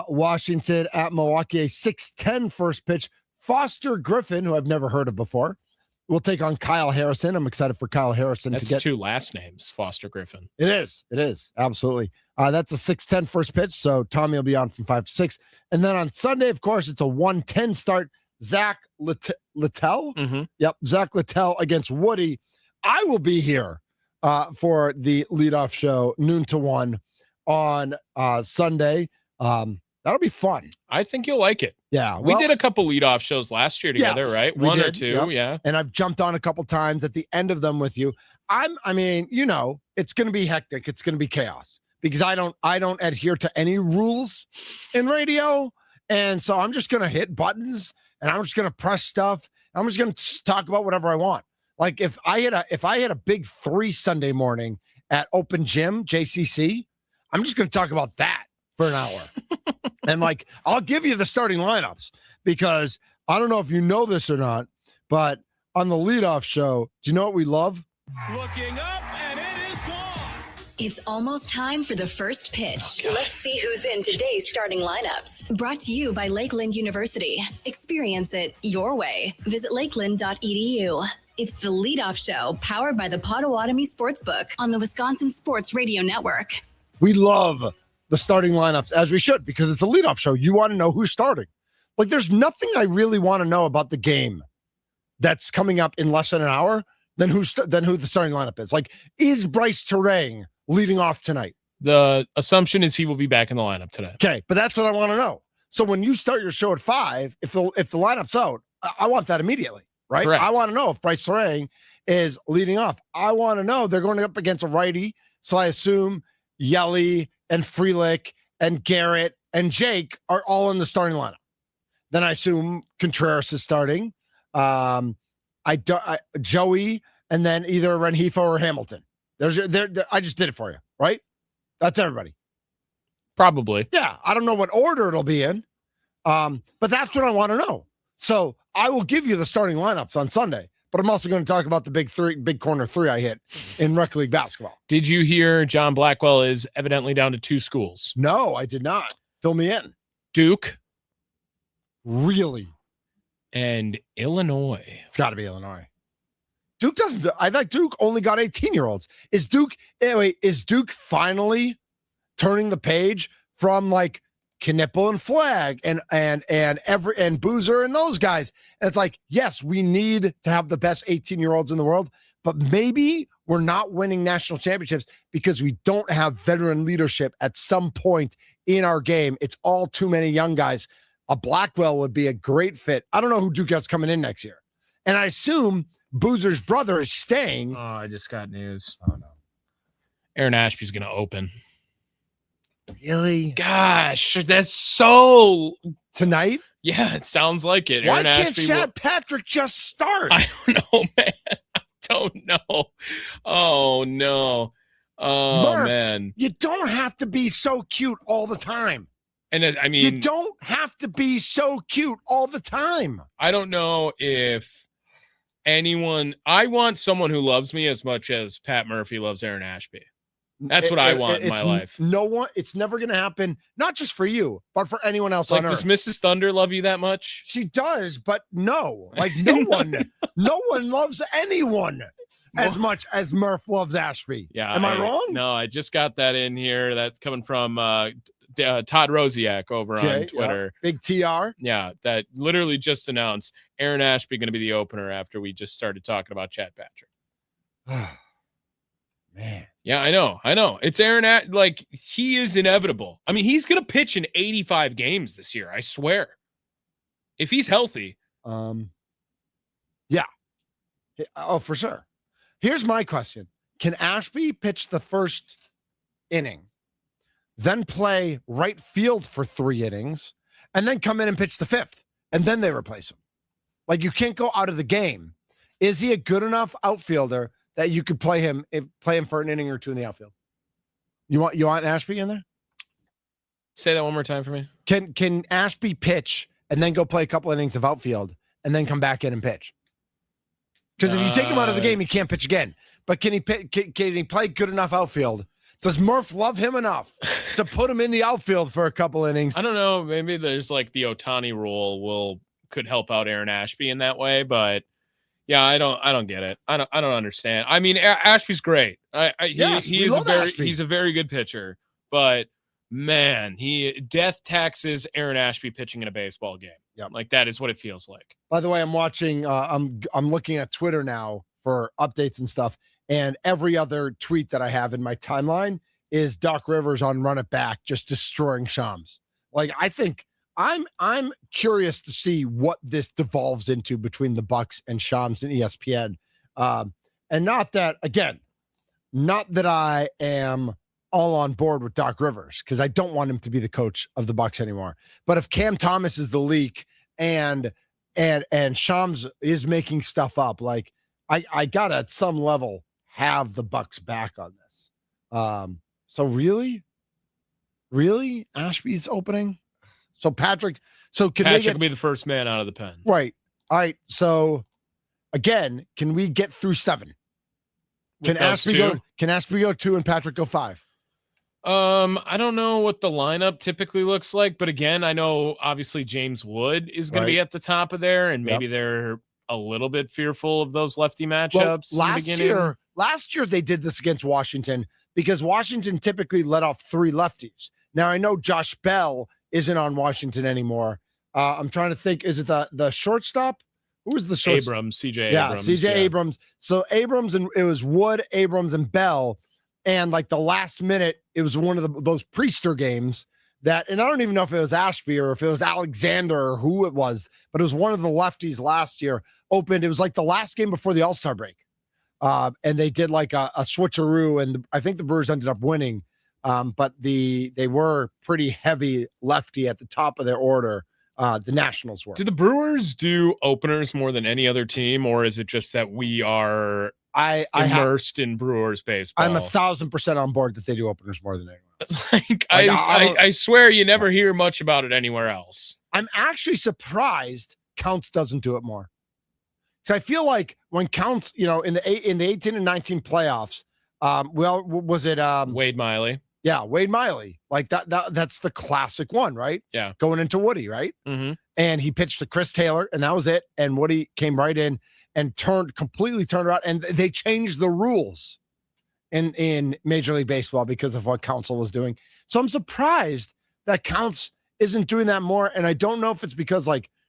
Washington at Milwaukee, a 6:10 first pitch. Foster Griffin, who I've never heard of before, will take on Kyle Harrison. I'm excited for Kyle Harrison to get 2 last names, Foster Griffin. It is absolutely. That's a 6:10 first pitch, so Tommy will be on from 5 to 6. And then on Sunday, of course, it's a 1:10 start. Zach Littell? Mm-hmm. Yep, Zach Littell against Woody. I will be here for the leadoff show, noon to 1 on Sunday. That'll be fun. I think you'll like it. Yeah. We did a couple leadoff shows last year together, Yes, right? we One or did, two, yep. yeah. And I've jumped on a couple times at the end of them with you. I mean, it's going to be hectic. It's going to be chaos because I don't adhere to any rules in radio. And so I'm just going to hit buttons and I'm just going to press stuff. I'm just going to talk about whatever I want. Like if I had a big 3 Sunday morning at Open Gym, JCC, I'm just going to talk about that for an hour. And like, I'll give you the starting lineups because I don't know if you know this or not, but on the leadoff show, do you know what we love? Looking up, and it is gone. It's almost time for the first pitch. Let's see who's in today's starting lineups. Brought to you by Lakeland University. Experience it your way. Visit lakeland.edu. It's the leadoff show powered by the Potawatomi Sportsbook on the Wisconsin Sports Radio Network. We love the starting lineups, as we should, because it's a leadoff show. You want to know who's starting. Like, there's nothing I really want to know about the game that's coming up in less than an hour than who the starting lineup is. Like, is Bryce Terang leading off tonight? The assumption is he will be back in the lineup today. Okay, but that's what I want to know. So when you start your show at 5, if the lineup's out, I want that immediately, right? Correct. I want to know if Bryce Terang is leading off. I want to know they're going up against a righty, so I assume Yelly and Frelick and Garrett and Jake are all in the starting lineup. Then I assume Contreras is starting. Joey, and then either Rengifo or Hamilton. I just did it for you, right? That's everybody. Probably. Yeah, I don't know what order it'll be in, but that's what I want to know. So I will give you the starting lineups on Sunday, but I'm also going to talk about the big corner 3 I hit in rec league basketball. Did you hear John Blackwell is evidently down to 2 schools? No, I did not. Fill me in. Duke. Really? And Illinois. It's got to be Illinois. Duke doesn't. I thought Duke only got 18-year-olds. Is Duke finally turning the page from like Knipple and Flag and Boozer and those guys? And it's like, yes, we need to have the best 18-year-olds in the world, but maybe we're not winning national championships because we don't have veteran leadership at some point in our game. It's all too many young guys. A Blackwell would be a great fit. I don't know who Duke has coming in next year. And I assume Boozer's brother is staying. Oh, I just got news. Oh, no. Aaron Ashby's going to open. Really? Gosh, that's so... Tonight? Yeah, it sounds like it. Why Aaron can't Ashby Chad Patrick just start? I don't know, man. I don't know. Oh, no. Oh, Murph, man. You don't have to be so cute all the time. And I mean, you don't have to be so cute all the time. I don't know if I want someone who loves me as much as Pat Murphy loves Aaron Ashby. That's what I want in my life. No one, it's never going to happen, not just for you, but for anyone else on Does earth. Mrs. Thunder love you that much? She does, but no. Like no one loves anyone as much as Murph loves Ashby. Yeah. Am I wrong? No, I just got that in here. That's coming from Todd Rosiak over on Twitter. Yeah. Big TR. Yeah, that literally just announced Aaron Ashby going to be the opener after we just started talking about Chad Patrick. Man. Yeah, I know. It's Aaron. Like, he is inevitable. I mean, he's going to pitch in 85 games this year. I swear. If he's healthy. Yeah. Oh, for sure. Here's my question. Can Ashby pitch the first inning, then play right field for 3 innings, and then come in and pitch the 5th, and then they replace him? Like, you can't go out of the game. Is he a good enough outfielder that you could play him for an inning or 2 in the outfield? You want Ashby in there? Say that one more time for me. Can Ashby pitch and then go play a couple innings of outfield and then come back in and pitch? Because if you take him out of the game, he can't pitch again. But can he play good enough outfield? Does Murph love him enough to put him in the outfield for a couple innings? I don't know. Maybe there's like the Ohtani rule could help out Aaron Ashby in that way, but yeah, I don't get it. I don't understand. I mean, Ashby's great. He's a very good pitcher, but man, he death taxes Aaron Ashby pitching in a baseball game. Yep. Like that is what it feels like. By the way, I'm watching. I'm looking at Twitter now for updates and stuff, and every other tweet that I have in my timeline is Doc Rivers on Run It Back, just destroying Shams. Like I think I'm curious to see what this devolves into between the Bucks and Shams and ESPN. And not that I am all on board with Doc Rivers because I don't want him to be the coach of the Bucks anymore. But if Cam Thomas is the leak and Shams is making stuff up, like I gotta at some level have the Bucks back on this. So really Ashby's opening. So Patrick will be the first man out of the pen. Right. All right. So again, can we get through 7? Can Ashby go 2 and Patrick go 5? I don't know what the lineup typically looks like, but again, I know obviously James Wood is going to be at the top of there, and maybe they're a little bit fearful of those lefty matchups. Well, last year they did this against Washington because Washington typically let off 3 lefties. Now I know Josh Bell isn't on Washington anymore. I'm trying to think. Is it the shortstop? Who was the shortstop? Abrams, CJ Abrams. Abrams. Abrams. So Abrams and it was Wood, Abrams, and Bell. And like the last minute, it was one of those Priester games that, and I don't even know if it was Ashby or if it was Alexander or who it was, but it was one of the lefties last year opened. It was like the last game before the All-Star break. And they did like a switcheroo, and I think the Brewers ended up winning. But they were pretty heavy lefty at the top of their order. The Nationals were. Do the Brewers do openers more than any other team, or is it just that we are immersed in Brewers baseball? I'm 1,000% on board that they do openers more than anyone else. I swear you never hear much about it anywhere else. I'm actually surprised Counts doesn't do it more. So I feel like when Counts, in the 18 and 19 playoffs, was it Wade Miley? Yeah, Wade Miley. Like that's the classic one, right? Yeah. Going into Woody, right? Mm-hmm. And he pitched to Chris Taylor, and that was it. And Woody came right in and completely turned around. And they changed the rules in Major League Baseball because of what Counsell was doing. So I'm surprised that Counts isn't doing that more. And I don't know if it's because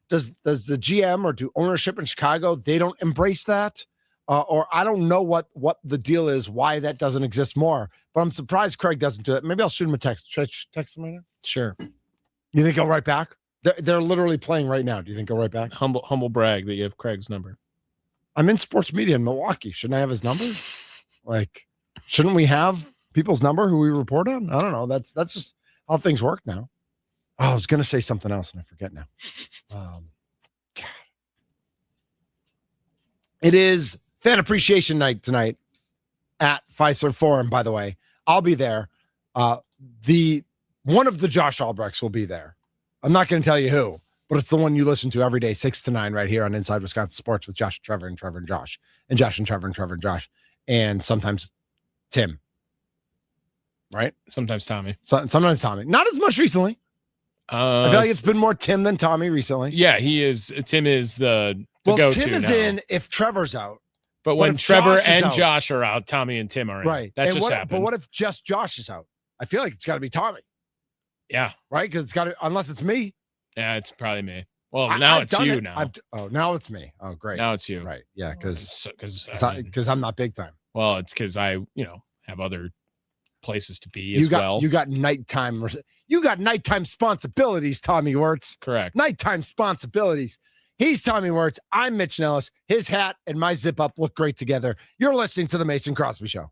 does the GM or do ownership in Chicago, they don't embrace that? Or I don't know what the deal is, why that doesn't exist more. But I'm surprised Craig doesn't do it. Maybe I'll shoot him a text. Should I text him right now? Sure. You think he'll right back? They're literally playing right now. Do you think he'll right back? Humble brag that you have Craig's number. I'm in sports media in Milwaukee. Shouldn't I have his number? Shouldn't we have people's number who we report on? I don't know. That's just how things work now. Oh, I was going to say something else and I forget now. God. It is Fan Appreciation Night tonight at Fiserv Forum, by the way. I'll be there. One of the Josh Albrechts will be there. I'm not going to tell you who, but it's the one you listen to every day, 6 to 9, right here on Inside Wisconsin Sports with Josh and Trevor and Trevor and Josh, and Josh and Trevor and Trevor and Josh, and sometimes Tim. Right? Sometimes Tommy. Sometimes Tommy. Not as much recently. I feel like it's been more Tim than Tommy recently. Yeah, he is. Tim is the go-to Tim is now. in if Trevor's out. But when Trevor and Josh are out, Tommy and Tim are in. Right. That just happened. But what if just Josh is out? I feel like it's got to be Tommy. Yeah. Right? Because it's got to, unless it's me. Yeah, it's probably me. Well, now it's you now. Now it's me. Oh, great. Now it's you. Right. Yeah, because I'm not big time. Well, it's because I, have other places to be as well. You got nighttime responsibilities, Tommy Wirtz. Correct. Nighttime responsibilities. He's Tommy Wirtz. I'm Mitch Nellis. His hat and my zip up look great together. You're listening to the Mason Crosby Show.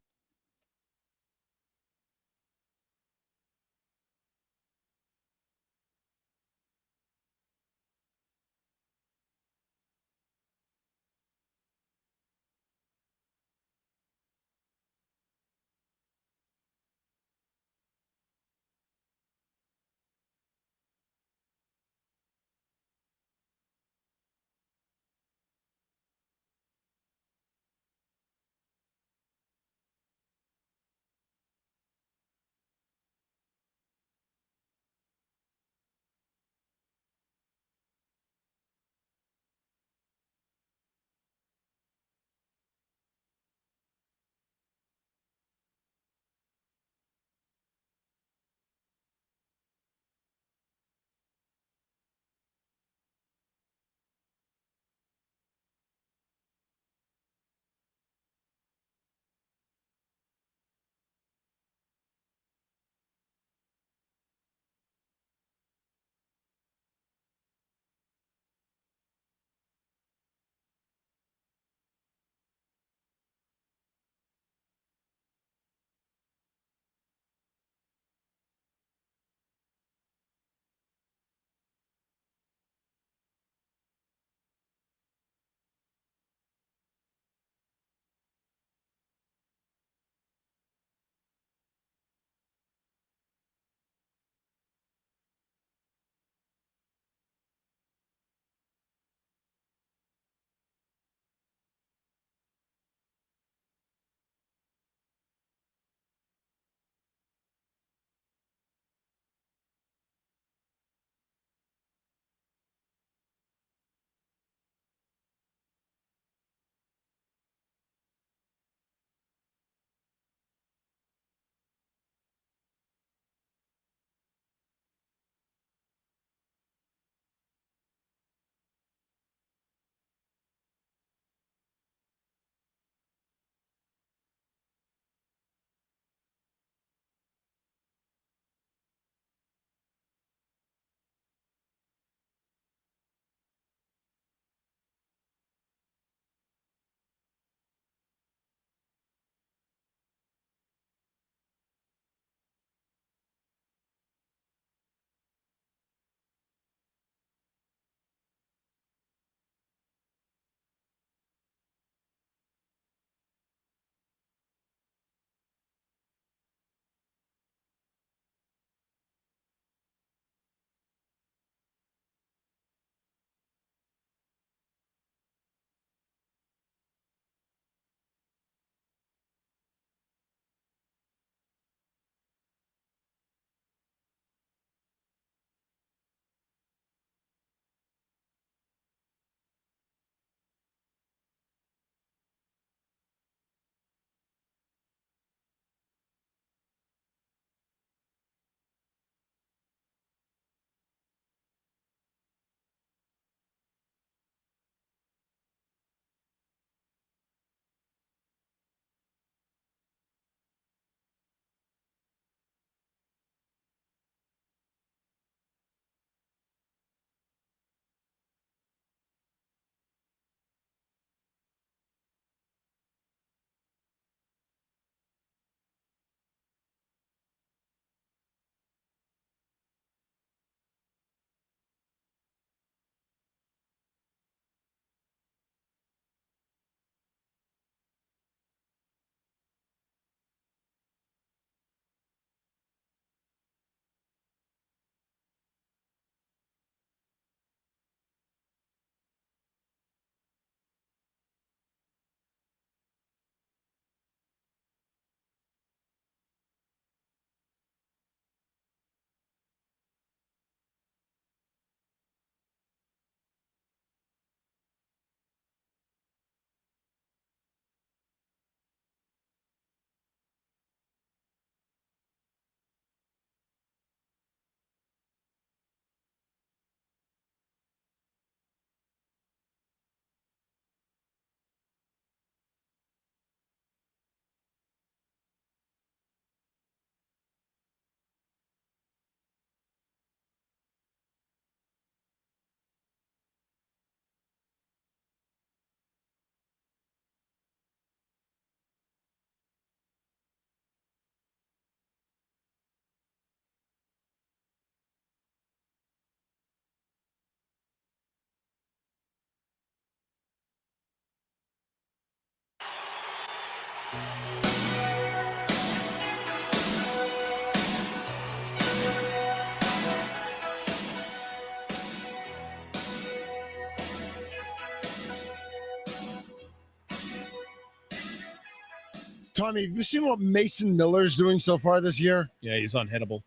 Tommy, have you seen what Mason Miller's doing so far this year? Yeah, he's unhittable.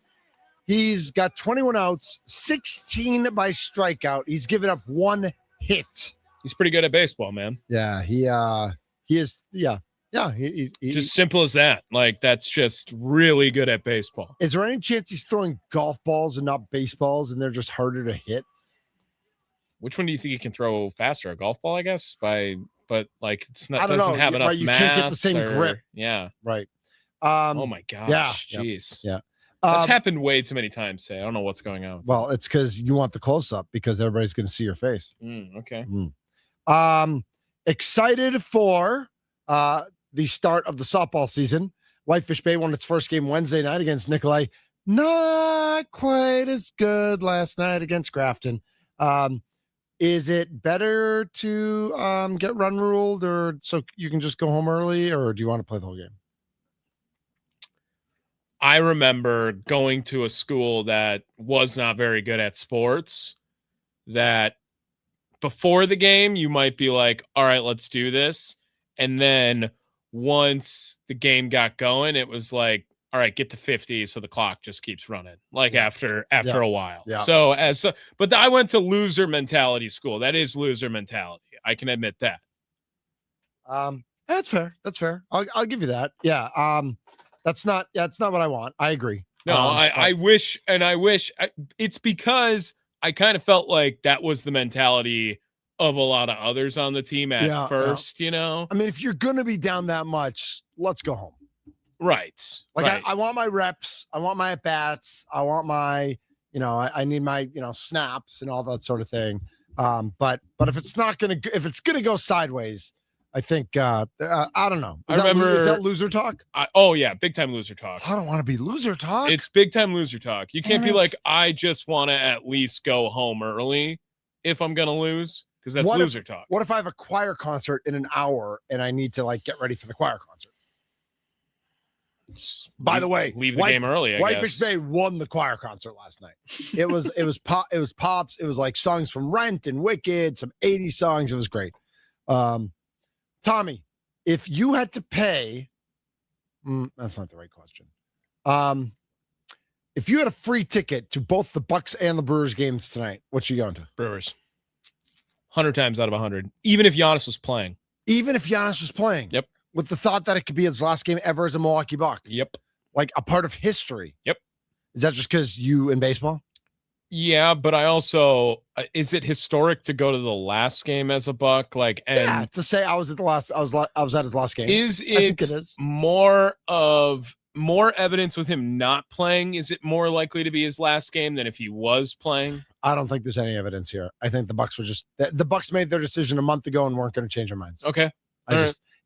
He's got 21 outs, 16 by strikeout. He's given up 1 hit. He's pretty good at baseball, man. Yeah, he is. Yeah. He, just simple as that. Like, that's just really good at baseball. Is there any chance he's throwing golf balls and not baseballs, and they're just harder to hit? Which one do you think he can throw faster? A golf ball, I guess. But like, it's not. I don't doesn't know. have enough. Right, you mass can't get the same grip. Yeah. Right. Oh my gosh. Yeah. Jeez. Yeah. That's happened way too many times today. I don't know what's going on. Well, it's because you want the close up because everybody's going to see your face. Okay. Excited for the start of the softball season. Whitefish Bay won its first game Wednesday night against Nicolay. Not quite as good last night against Grafton. Is it better to get run ruled, or so you can just go home early, or do you want to play the whole game? I remember going to a school that was not very good at sports, that before the game, you might be like, all right, let's do this. And then once the game got going, it was like, all right, get to 50. So the clock just keeps running like after a while. Yeah. But I went to loser mentality school. That is loser mentality. I can admit that. That's fair. That's fair. I'll give you that. Yeah. That's not what I want. I agree. No, I wish it's because I kind of felt like that was the mentality of a lot of others on the team at first, you know? I mean, if you're going to be down that much, let's go home. Right. Like right. I want my reps. I want my at-bats. I want my, I need my, snaps and all that sort of thing. But if it's if it's going to go sideways, I think, I don't know. Is that loser talk? Yeah. Big time loser talk. I don't want to be loser talk. It's big time loser talk. You can't be like, I just want to at least go home early if I'm going to lose, because that's loser talk. What if I have a choir concert in an hour and I need to get ready for the choir concert? By the way, leave the game early. Whitefish Bay won the choir concert last night. It was pops. It was like songs from Rent and Wicked, some 80s songs. It was great. Tommy, if you had to pay, that's not the right question. If you had a free ticket to both the Bucks and the Brewers games tonight, what you going to? Brewers. 100 times out of 100. Even if Giannis was playing. Yep. With the thought that it could be his last game ever as a Milwaukee Buck. Yep. Like a part of history. Yep. Is that just because you in baseball? Yeah, but I also is it historic to go to the last game as a Buck? To say I was at his last game. Is it, I think it is more evidence with him not playing? Is it more likely to be his last game than if he was playing? I don't think there's any evidence here. I think the Bucks were the Bucks made their decision a month ago and weren't going to change their minds. Okay.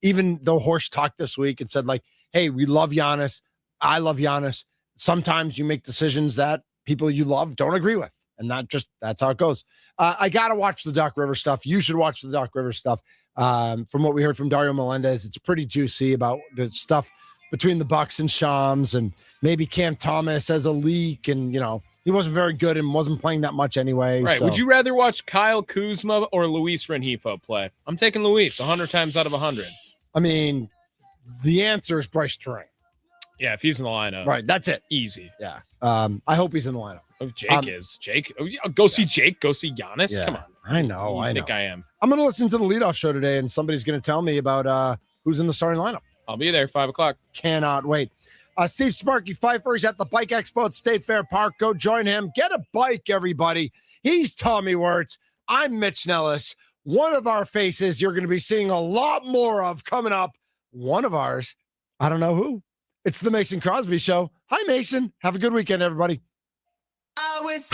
Even though Horst talked this week and said hey, we love Giannis. I love Giannis. Sometimes you make decisions that people you love don't agree with. And that's how it goes. I got to watch the Doc Rivers stuff. You should watch the Doc Rivers stuff. From what we heard from Dario Melendez, it's pretty juicy about the stuff between the Bucks and Shams, and maybe Cam Thomas as a leak. And, he wasn't very good and wasn't playing that much anyway. Right. So. Would you rather watch Kyle Kuzma or Luis Rengifo play? I'm taking Luis 100 times out of 100. I mean, the answer is Bryce Terang. Yeah, if he's in the lineup. Right, that's it. Easy. Yeah. I hope he's in the lineup. Oh, Jake is. Jake. Oh, yeah. Go see Jake. Go see Giannis. Yeah. Come on. I know. I think I am. I'm going to listen to the leadoff show today, and somebody's going to tell me about who's in the starting lineup. I'll be there 5:00. Cannot wait. Steve Sparky Pfeiffer is at the Bike Expo at State Fair Park. Go join him. Get a bike, everybody. He's Tommy Wirtz. I'm Mitch Nellis. One of our faces you're going to be seeing a lot more of coming up. One of ours, I don't know who. It's the Mason Crosby Show. Hi, Mason. Have a good weekend, everybody. I was